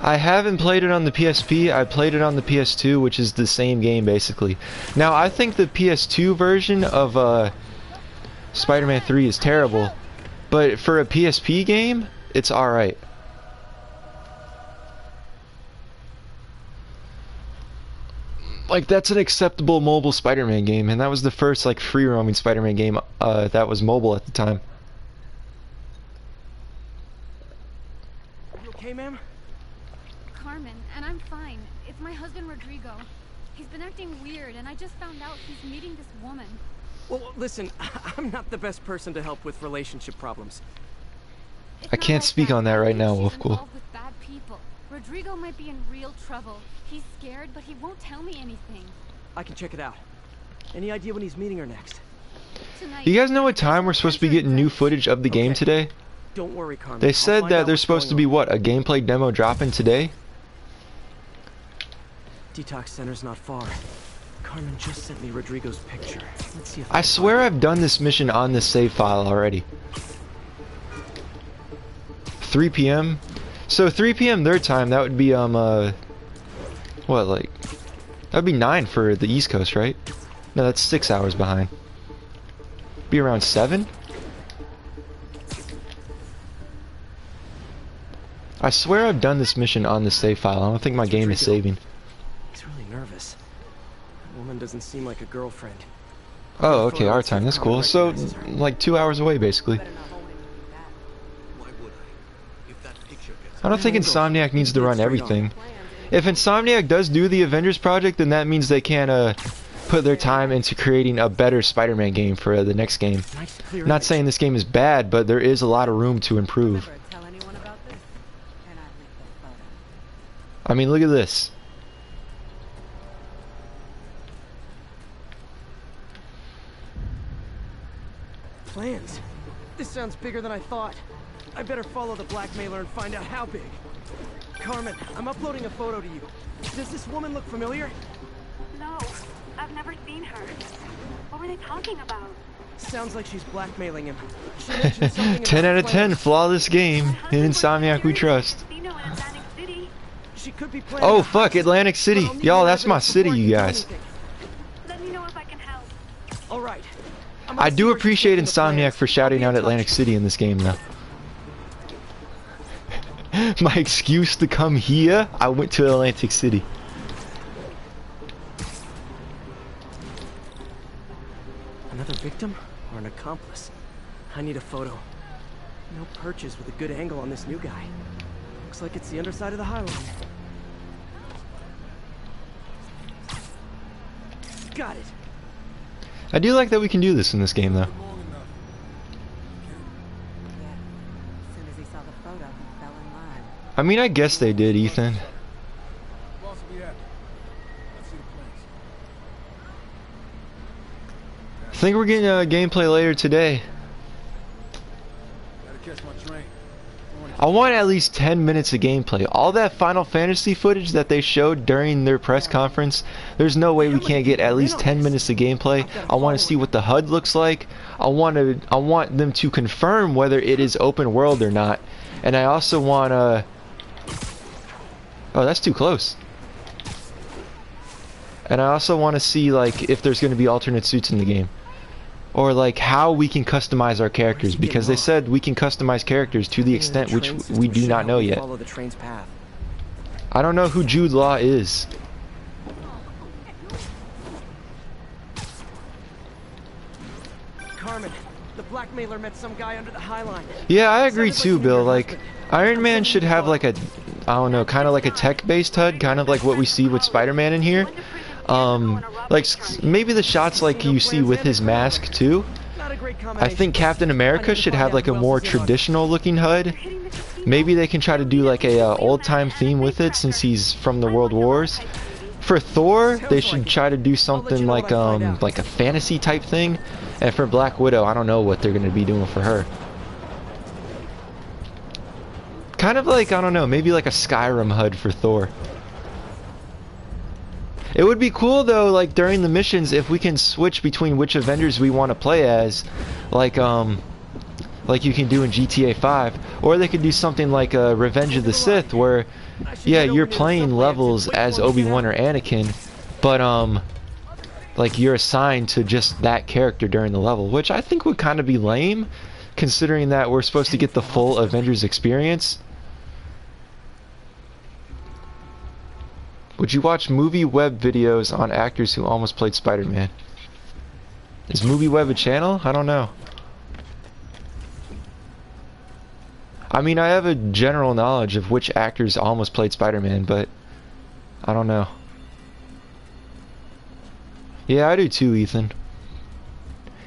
I haven't played it on the PSP. I played it on the PS2, which is the same game basically. Now I think the PS2 version of Spider-Man 3 is terrible, but for a PSP game, it's alright. Like, that's an acceptable mobile Spider-Man game, and that was the first like free roaming Spider-Man game that was mobile at the time. You okay, ma'am? Carmen, and I'm fine. It's my husband Rodrigo. He's been acting weird, and I just found out he's meeting this woman. Well, listen, I'm not the best person to help with relationship problems. It's I not can't like speak on that I right think now, she's Wolfcool. involved with bad people. Rodrigo might be in real trouble. He's scared, but he won't tell me anything. I can check it out. Any idea when he's meeting her next? Tonight. You guys know what time we're supposed to be getting new footage of the game today? Don't worry, Carmen. They I'll said find that out there's what's supposed to going be on. what, a gameplay demo dropping today? Detox center's not far. Carmen just sent me Rodrigo's picture. Let's see if I swear I've done this mission on this save file already. 3 p.m. So 3 p.m. their time, that would be what, like, that'd be 9 for the East Coast, right? No, that's 6 hours behind. Be around 7? I swear I've done this mission on the save file. I don't think my game is saving. He's really nervous. That woman doesn't seem like a girlfriend. Oh, okay, our time. That's cool. So, like 2 hours away, basically. Why would I? If that picture gets I don't think Insomniac needs to run everything. If Insomniac does do the Avengers project, then that means they can put their time into creating a better Spider-Man game for the next game. Nice clear Not image. saying this game is bad, but there is a lot of room to improve. Never tell anyone about this. And I leak the photo. I mean, look at this. Plans. This sounds bigger than I thought. I better follow the blackmailer and find out how big. Carmen, I'm uploading a photo to you. Does this woman look familiar? No, I've never seen her. What were they talking about? Sounds like she's blackmailing him. She mentioned something 10 about out of 10, plans. flawless game. In Insomniac we trust. Casino in Atlantic City. She could be planning Oh a fuck, heist, Atlantic but City. I'll need Y'all, more that's my evidence city, before I you can do guys. anything. Let me know if I can help. All right. I'm I gonna see do where she's appreciate taking the Insomniac plans. for I'll shouting be in out Atlantic touch. City in this game, though. My excuse to come here, I went to Atlantic City. Another victim or an accomplice? I need a photo. No perches with a good angle on this new guy. Looks like it's the underside of the High Line. Got it. I do like that we can do this in this game, though. Yeah. As soon as he saw the photo, he fell in line. I mean, I guess they did, Ethan. Boss will be happy. Let's see the plans. I think we're getting a gameplay later today. Gotta catch my train. I want at least 10 minutes of gameplay. All that Final Fantasy footage that they showed during their press conference, there's no way we can't get at least 10 minutes of gameplay. I want to see what the HUD looks like. I want them to confirm whether it is open world or not. And I also want to... Oh, that's too close. And I also want to see like if there's going to be alternate suits in the game. Or like how we can customize our characters, because they said we can customize characters to the extent which we do not know yet. Follow the train's path. I don't know who Jude Law is. Carmen, the blackmailer met some guy under the High Line. Yeah, I agree Sounded like too, you knew Bill. your Like, husband. Iron Man should have like a, I don't know, kind of like a tech-based HUD, kind of like what we see with Spider-Man in here. Like maybe the shots like you see with his mask too. Not a great I combination. think Captain America should have like a more traditional-looking HUD. Maybe they can try to do like a old-time theme with it since he's from the World Wars. For Thor, they should try to do something like a fantasy type thing. And for Black Widow, I don't know what they're gonna be doing for her. Kind of like, I don't know, maybe like a Skyrim HUD for Thor. It would be cool though, like during the missions, if we can switch between which Avengers we want to play as. Like like you can do in GTA 5, or they could do something like Revenge of the Sith, where, yeah, you're playing levels as Obi-Wan or Anakin, but like you're assigned to just that character during the level, which I think would kind of be lame, considering that we're supposed to get the full Avengers experience. Would you watch movie web videos on actors who almost played Spider-Man? Is movie web a channel? I don't know. I mean, I have a general knowledge of which actors almost played Spider-Man, but I don't know. Yeah, I do too, Ethan.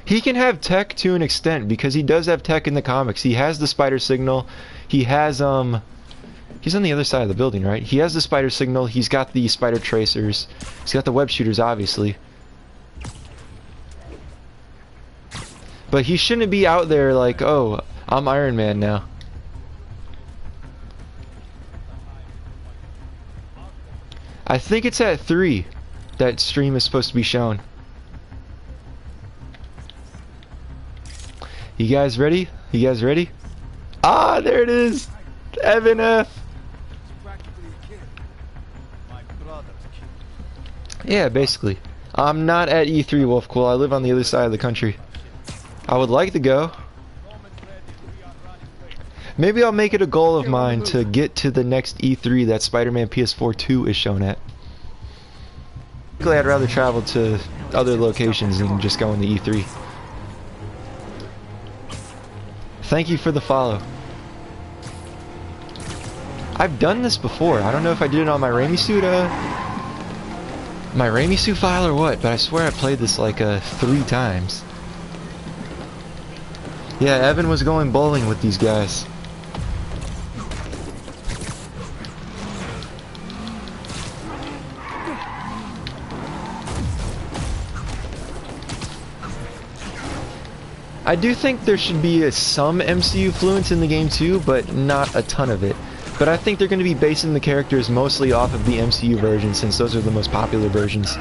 He can have tech to an extent, because he does have tech in the comics. He has the spider signal. He has, he's on the other side of the building, right? He has the spider signal. He's got the spider tracers. He's got the web shooters, obviously. But he shouldn't be out there like, oh, I'm Iron Man now. I think it's at 3 that stream is supposed to be shown. You guys ready? You guys ready? Ah, there it is! Evan F. Yeah, basically. I'm not at E3, Wolfcool. I live on the other side of the country. I would like to go. Maybe I'll make it a goal of mine to get to the next E3 that Spider-Man PS4 2 is shown at. I'd rather travel to other locations than just going to E3. Thank you for the follow. I've done this before. I don't know if I did it on my Raimi suit, my Raimi suit file or what, but I swear I played this like 3 times. Yeah, Evan was going bowling with these guys. I do think there should be some MCU fluence in the game too, but not a ton of it. But I think they're going to be basing the characters mostly off of the MCU version, since those are the most popular versions.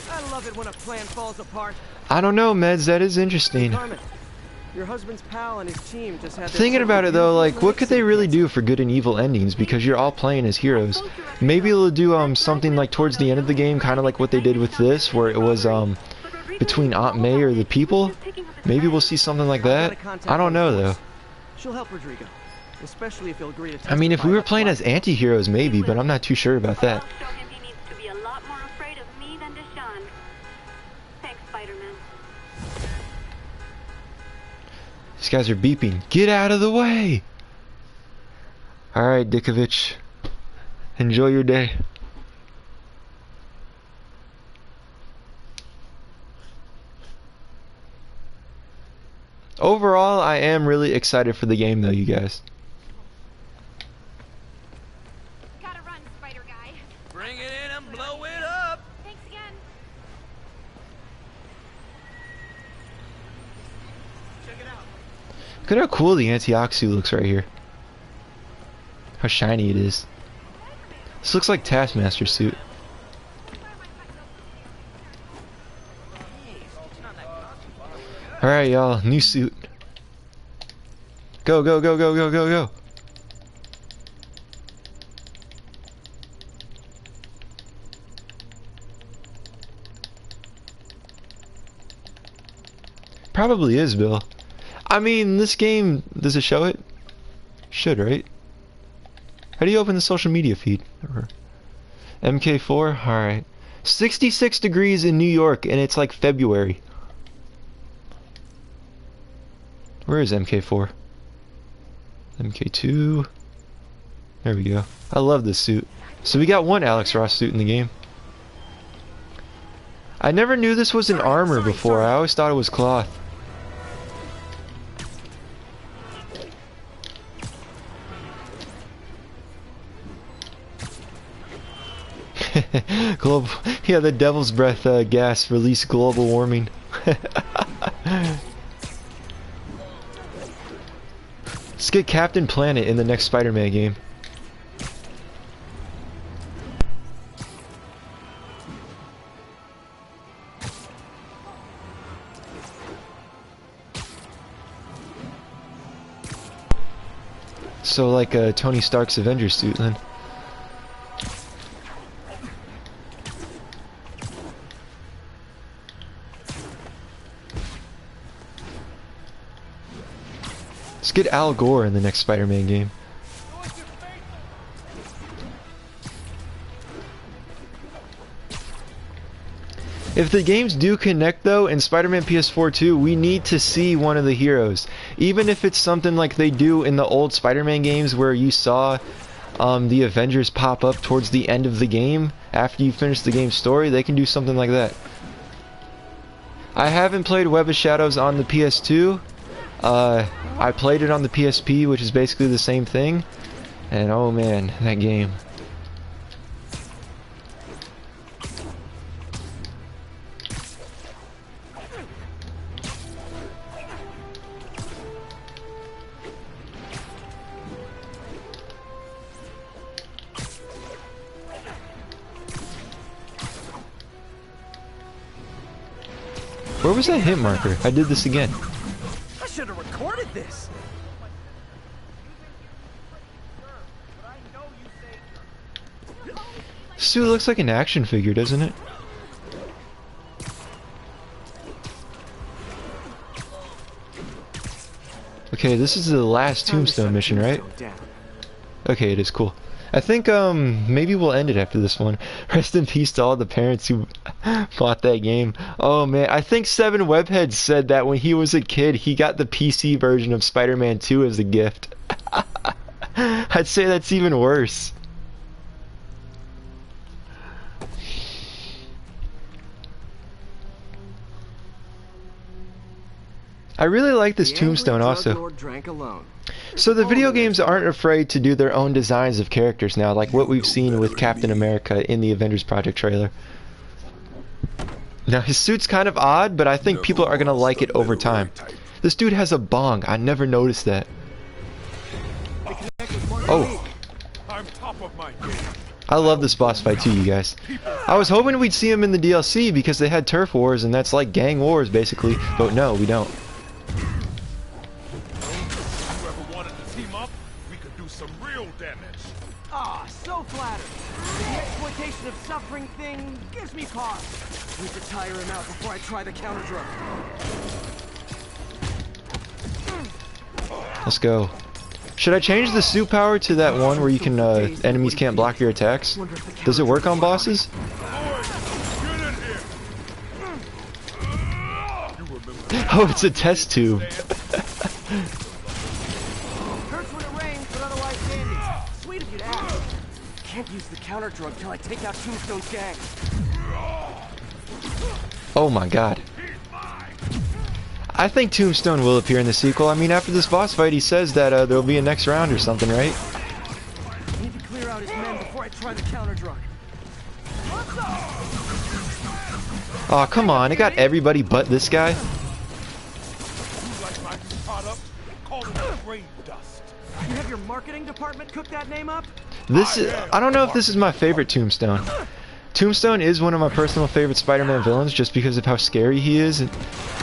I love it when a plan falls apart. I don't know, Meds, that is interesting. Carmen, your husband's pal and his team just had Thinking about it though, like, what could they really do for good and evil endings? Because you're all playing as heroes. Maybe they'll do something like towards the end of the game, kind of like what they did with this, where it was between Aunt May or the people. Maybe we'll see something like that. I don't know though. She'll help Rodrigo, especially if he'll agree to. I mean, if we were playing as anti-heroes, maybe, but I'm not too sure about that. He needs to be a lot more afraid of me than Deshaun. Thanks, Spider-Man. These guys are beeping. Get out of the way! Alright, Dickovich. Enjoy your day. Overall, I am really excited for the game though, you guys. Gotta run, Spider Guy. Bring it in and blow it up. Thanks again. Look at how cool the anti-ox suit looks right here. How shiny it is. This looks like Taskmaster's suit. Alright, y'all. New suit. Go, go, go, go, go, go, go. Probably is, Bill. I mean, this game, does it show it? Should, right? How do you open the social media feed? MK4? Alright. 66 degrees in New York, and it's like February. Where is MK4? MK2. There we go. I love this suit. So we got one Alex Ross suit in the game. I never knew this was an armor before. I always thought it was cloth. Global, yeah, the devil's breath gas release global warming. Let's get Captain Planet in the next Spider-Man game. So like Tony Stark's Avengers suit then. Let's get Al Gore in the next Spider-Man game. If the games do connect though in Spider-Man PS4 2, we need to see one of the heroes. Even if it's something like they do in the old Spider-Man games where you saw the Avengers pop up towards the end of the game after you finish the game's story, they can do something like that. I haven't played Web of Shadows on the PS2. I played it on the PSP, which is basically the same thing. And oh man, that game. Where was that hit marker? I did this again. I should have recorded this. Suit looks like an action figure, doesn't it? Okay, this is the last Tombstone mission, right? Okay, it is cool. I think maybe we'll end it after this one. Rest in peace to all the parents who bought that game. Oh man, I think Seven Webheads said that when he was a kid, he got the PC version of Spider-Man 2 as a gift. I'd say that's even worse. I really like this Tombstone also. So the video games aren't afraid to do their own designs of characters now, like what we've seen with Captain America in the Avengers Project trailer. Now his suit's kind of odd, but I think people are gonna like it over time. This dude has a bong. I never noticed that. Oh. I love this boss fight too, you guys. I was hoping we'd see him in the DLC because they had turf wars and that's like gang wars basically, but no, we don't. So flattered. The exploitation of suffering thing gives me pause. Need to tire him out before I try the counter drug. Let's go. Should I change the suit power to that one where you can enemies can't block your attacks? Does it work on bosses? Oh, it's a test tube. Can't use the counter drug till I take out Tombstone's gang. Oh my god. I think Tombstone will appear in the sequel. I mean, after this boss fight, he says that there'll be a next round or something, right? I need to clear out his men before I try the counter drug. Oh, come on. It got everybody but this guy. You have your marketing department cook that name up? I don't know if this is my favorite Tombstone. Tombstone is one of my personal favorite Spider-Man villains just because of how scary he is.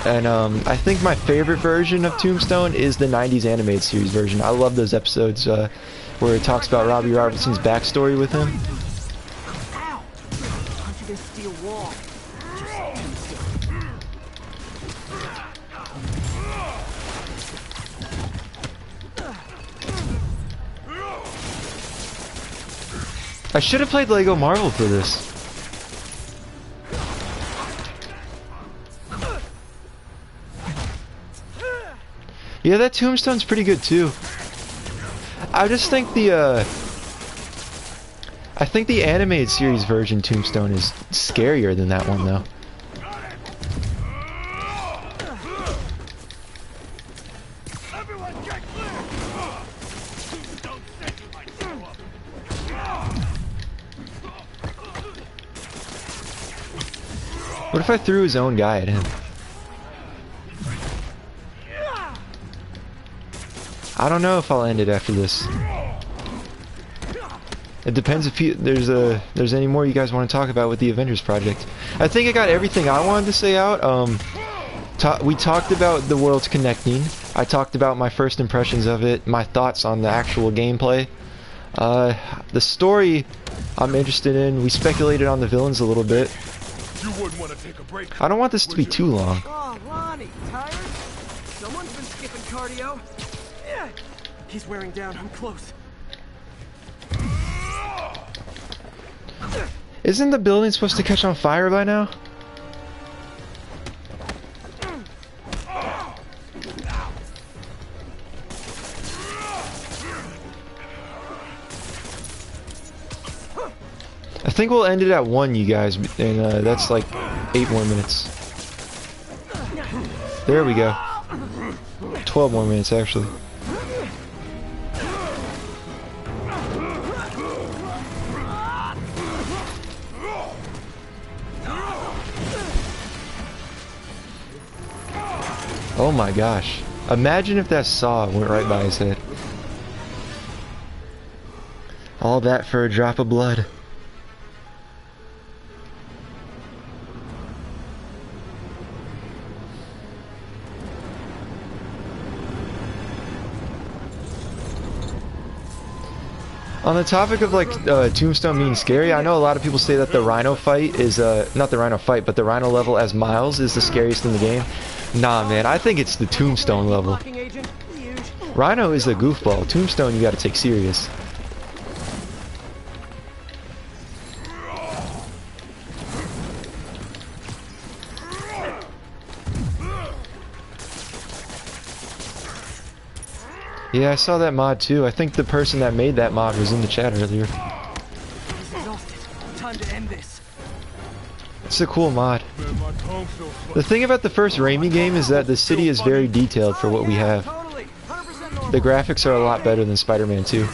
And I think my favorite version of Tombstone is the 90s animated series version. I love those episodes where it talks about Robbie Robertson's backstory with him. Ow! Onto this steel wall. I should have played Lego Marvel for this. Yeah, that Tombstone's pretty good too. I just think the animated series version Tombstone is scarier than that one though. What if I threw his own guy at him? I don't know if I'll end it after this. It depends if there's any more you guys want to talk about with the Avengers project. I think I got everything I wanted to say out. We talked about the worlds connecting. I talked about my first impressions of it, my thoughts on the actual gameplay. The story I'm interested in. We speculated on the villains a little bit. You wouldn't want to take a break. I don't want this to be too long. Oh, Ronnie, tired? Someone's been skipping cardio. Yeah. He's wearing down. I'm close. Isn't the building supposed to catch on fire by now? I think we'll end it at 1, you guys, and that's like 8 more minutes. There we go. 12 more minutes, actually. Oh my gosh. Imagine if that saw went right by his head. All that for a drop of blood. On the topic of like Tombstone being scary, I know a lot of people say that the Rhino fight is not the Rhino fight, but the Rhino level as Miles is the scariest in the game. Nah, man, I think it's the Tombstone level. Rhino is a goofball. Tombstone you gotta take serious. Yeah, I saw that mod too. I think the person that made that mod was in the chat earlier. Time to end this. It's a cool mod. The thing about the first Raimi game is that the city is very detailed for what we have. The graphics are a lot better than Spider-Man 2.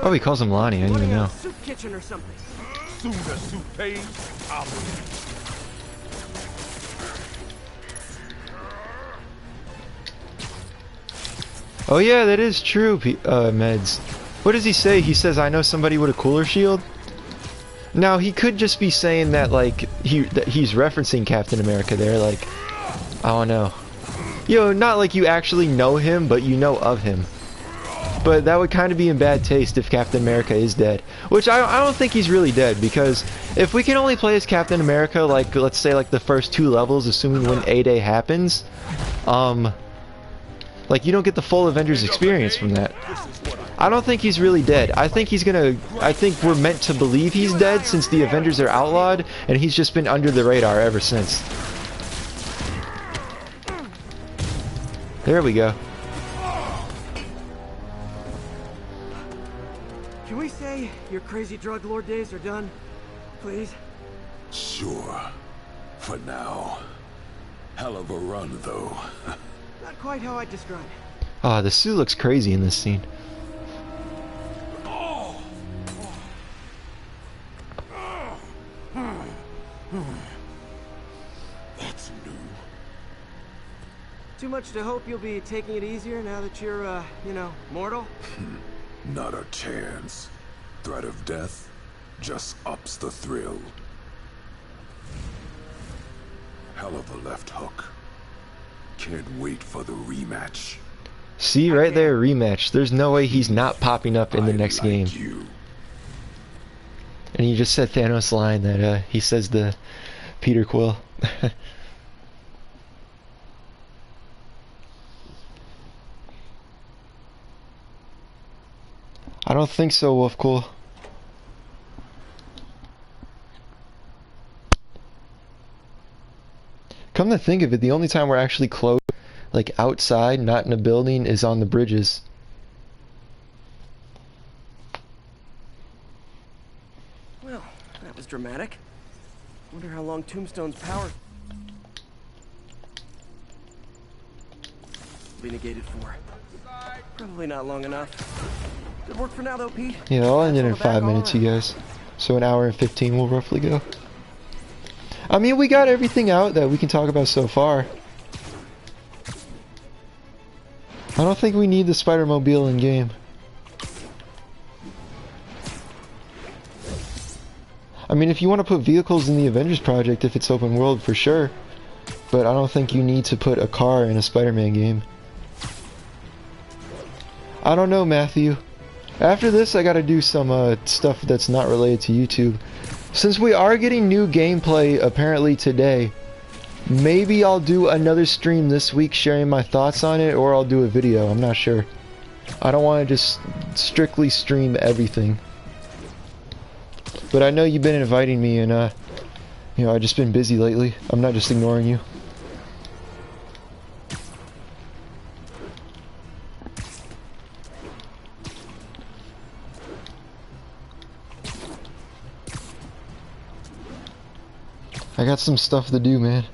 Oh, he calls him Lonnie. I didn't even know. Soup kitchen or something. Soon as soup pays, I'll Oh yeah, that is true, Meds. What does he say? He says, I know somebody with a cooler shield? Now, he could just be saying that, like, he's referencing Captain America there, like, I don't know. You know, not like you actually know him, but you know of him. But that would kind of be in bad taste if Captain America is dead. Which I don't think he's really dead, because if we can only play as Captain America, like, let's say, like, the first 2 levels, assuming when A-Day happens, like, you don't get the full Avengers experience from that. I don't think he's really dead. I think we're meant to believe he's dead since the Avengers are outlawed, and he's just been under the radar ever since. There we go. Can we say your crazy drug lord days are done? Please? Sure. For now. Hell of a run, though. Not quite how I'd describe it. Ah, the suit looks crazy in this scene. That's new. Too much to hope you'll be taking it easier now that you're, you know, mortal? Not a chance. Threat of death just ups the thrill. Hell of a left hook. Can't wait for the rematch. See, right there, rematch. There's no way he's not popping up in the next game. You. And he just said Thanos' line that he says to Peter Quill. I don't think so, Wolf Cool. Come to think of it, the only time we're actually close, like outside, not in a building, is on the bridges. Well, that was dramatic. Wonder how long Tombstone's power be negated for. Probably not long enough. Good work for now, though, Pete. Yeah, I'll end it in That's all 5 the back minutes, all you guys. So an hour and 15 will roughly go. I mean, we got everything out that we can talk about so far. I don't think we need the Spider-Mobile in game. I mean, if you want to put vehicles in the Avengers project, if it's open world, for sure. But I don't think you need to put a car in a Spider-Man game. I don't know, Matthew. After this, I gotta do some stuff that's not related to YouTube. Since we are getting new gameplay apparently today, maybe I'll do another stream this week sharing my thoughts on it, or I'll do a video. I'm not sure. I don't want to just strictly stream everything. But I know you've been inviting me, and you know, I've just been busy lately. I'm not just ignoring you. I got some stuff to do, man.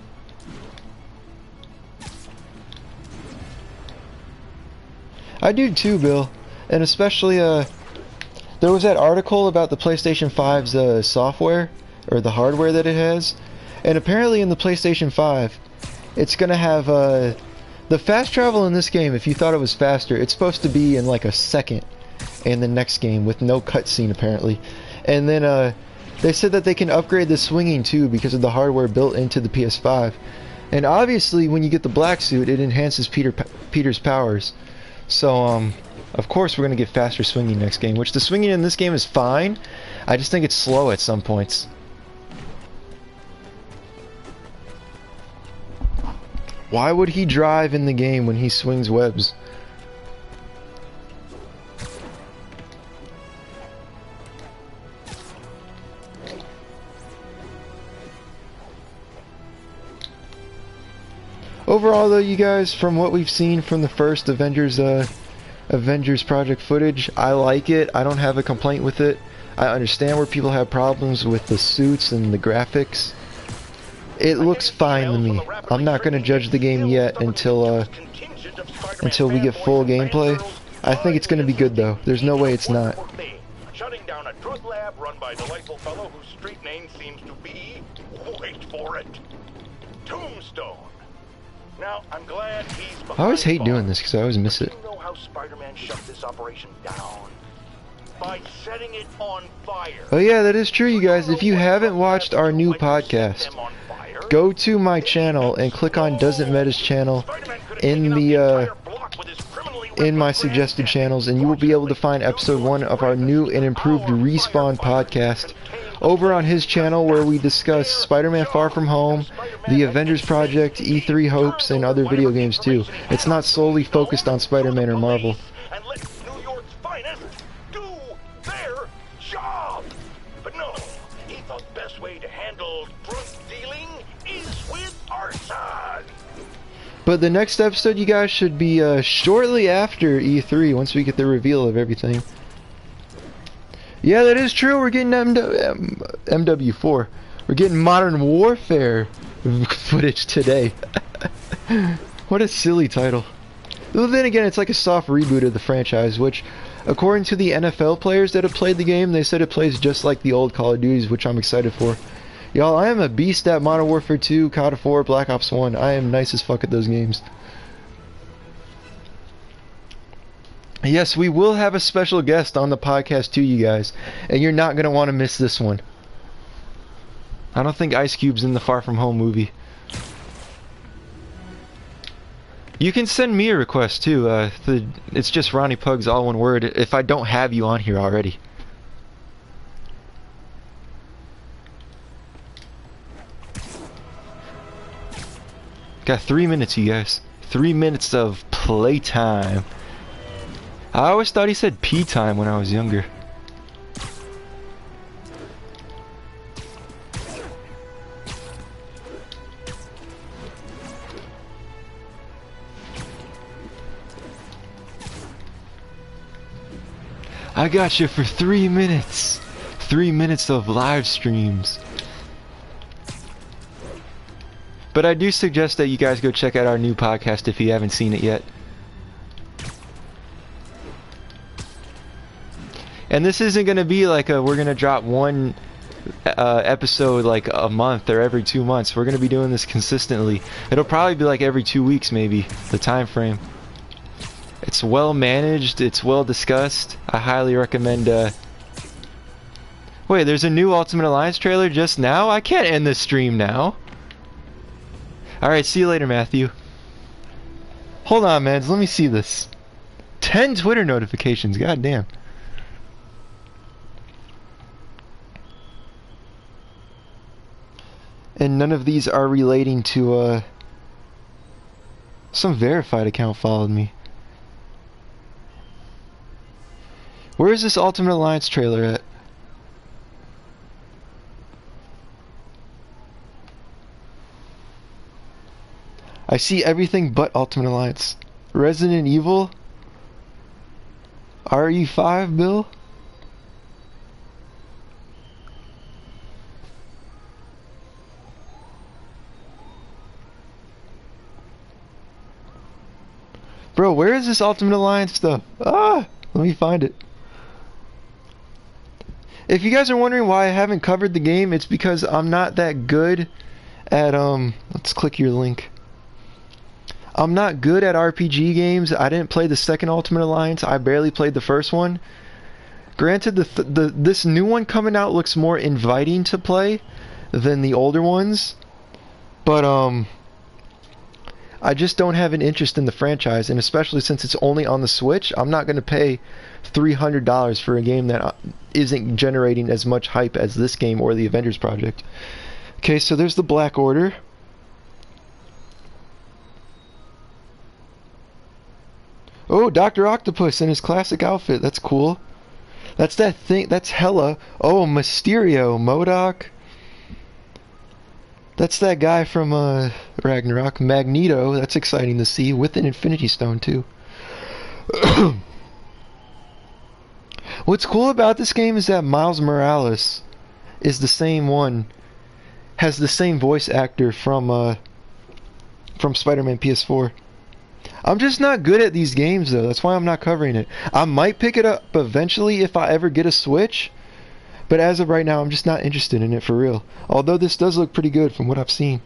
I do too, Bill. And especially, there was that article about the PlayStation 5's software, or the hardware that it has. And apparently in the PlayStation 5, it's gonna have, the fast travel in this game, if you thought it was faster, it's supposed to be in like a second in the next game with no cutscene apparently. And then, they said that they can upgrade the swinging too because of the hardware built into the PS5. And obviously when you get the black suit, it enhances Peter's powers. So, of course we're going to get faster swinging next game, which the swinging in this game is fine. I just think it's slow at some points. Why would he drive in the game when he swings webs? Overall though, you guys, from what we've seen from the first Avengers project footage, I like it. I don't have a complaint with it. I understand where people have problems with the suits and the graphics. It looks fine to me. I'm not going to judge the game yet until we get full gameplay. I think it's going to be good though. There's no way it's not. Shutting down a drug lab run by a delightful fellow whose street name seems to be, wait for it, Tombstone. Now, I'm glad he's behind I always hate bars. doing this because I always miss it. Do you know how Spider-Man shut this operation down? By setting it on fire. Oh yeah, that is true, you guys. If you haven't watched our new podcast, go to my channel and click on Doesn't Meta's channel in the in my suggested channels, and you will be able to find episode 1 of our new and improved Respawn podcast over on his channel, where we discuss Spider-Man Far From Home, the Avengers project, E3 hopes, and other video games too. It's not solely focused on Spider-Man or Marvel. And let New York's finest do their job. But no, he thought the best way to handle drug dealing is with arson. But the next episode, you guys, should be shortly after E3, once we get the reveal of everything. Yeah, that is true. We're getting MW4. We're getting Modern Warfare footage today. What a silly title. Well, then again, it's like a soft reboot of the franchise, which, according to the NFL players that have played the game, they said it plays just like the old Call of Duties, which I'm excited for. Y'all, I am a beast at Modern Warfare 2, COD of 4, Black Ops 1. I am nice as fuck at those games. Yes, we will have a special guest on the podcast too, you guys. And you're not going to want to miss this one. I don't think Ice Cube's in the Far From Home movie. You can send me a request too. It's just RonnyPugs, all one word, if I don't have you on here already. Got 3 minutes, you guys. 3 minutes of playtime. I always thought he said pee time when I was younger. I got you for 3 minutes. 3 minutes of live streams. But I do suggest that you guys go check out our new podcast if you haven't seen it yet. And this isn't going to be like we're going to drop one episode like a month or every 2 months. We're going to be doing this consistently. It'll probably be like every 2 weeks maybe, the time frame. It's well managed, it's well discussed. I highly recommend Wait, there's a new Ultimate Alliance trailer just now? I can't end this stream now. Alright, see you later, Matthew. Hold on, man. Let me see this. 10 Twitter notifications. God damn. And none of these are relating to, some verified account followed me. Where is this Ultimate Alliance trailer at? I see everything but Ultimate Alliance. Resident Evil? RE5, Bill? Bro, where is this Ultimate Alliance stuff? Ah! Let me find it. If you guys are wondering why I haven't covered the game, it's because I'm not that good at, let's click your link. I'm not good at RPG games. I didn't play the second Ultimate Alliance. I barely played the first one. Granted, this new one coming out looks more inviting to play than the older ones. But, I just don't have an interest in the franchise, and especially since it's only on the Switch, I'm not going to pay $300 for a game that isn't generating as much hype as this game or the Avengers project. Okay, so there's the Black Order. Oh, Dr. Octopus in his classic outfit. That's cool. That's that thing. That's Hela. Oh, Mysterio. MODOK. That's that guy from Ragnarok. Magneto. That's exciting to see. With an Infinity Stone, too. What's cool about this game is that Miles Morales is the same one. Has the same voice actor from Spider-Man PS4. I'm just not good at these games, though. That's why I'm not covering it. I might pick it up eventually if I ever get a Switch. But as of right now, I'm just not interested in it for real. Although this does look pretty good from what I've seen.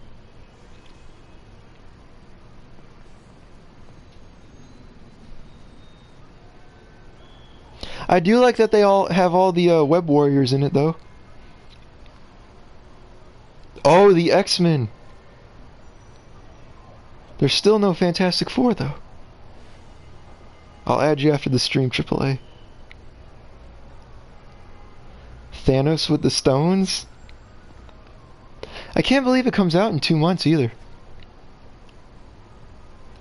I do like that they all have all the Web Warriors in it, though. Oh, the X-Men. There's still no Fantastic Four, though. I'll add you after the stream, AAA. Thanos with the stones? I can't believe it comes out in 2 months, either.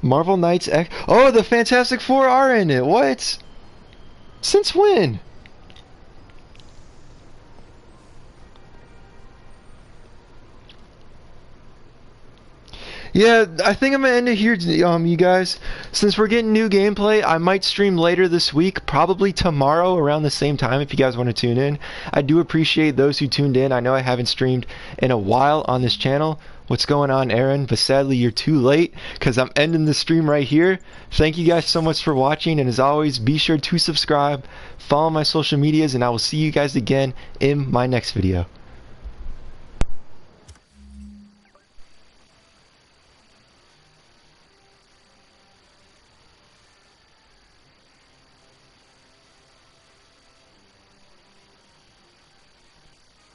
Marvel Knights X... Oh, the Fantastic Four are in it! What? Since when? Yeah, I think I'm gonna end it here, you guys. Since we're getting new gameplay, I might stream later this week, probably tomorrow around the same time if you guys want to tune in. I do appreciate those who tuned in. I know I haven't streamed in a while on this channel. What's going on, Aaron? But sadly, you're too late because I'm ending the stream right here. Thank you guys so much for watching, and as always, be sure to subscribe, follow my social medias, and I will see you guys again in my next video.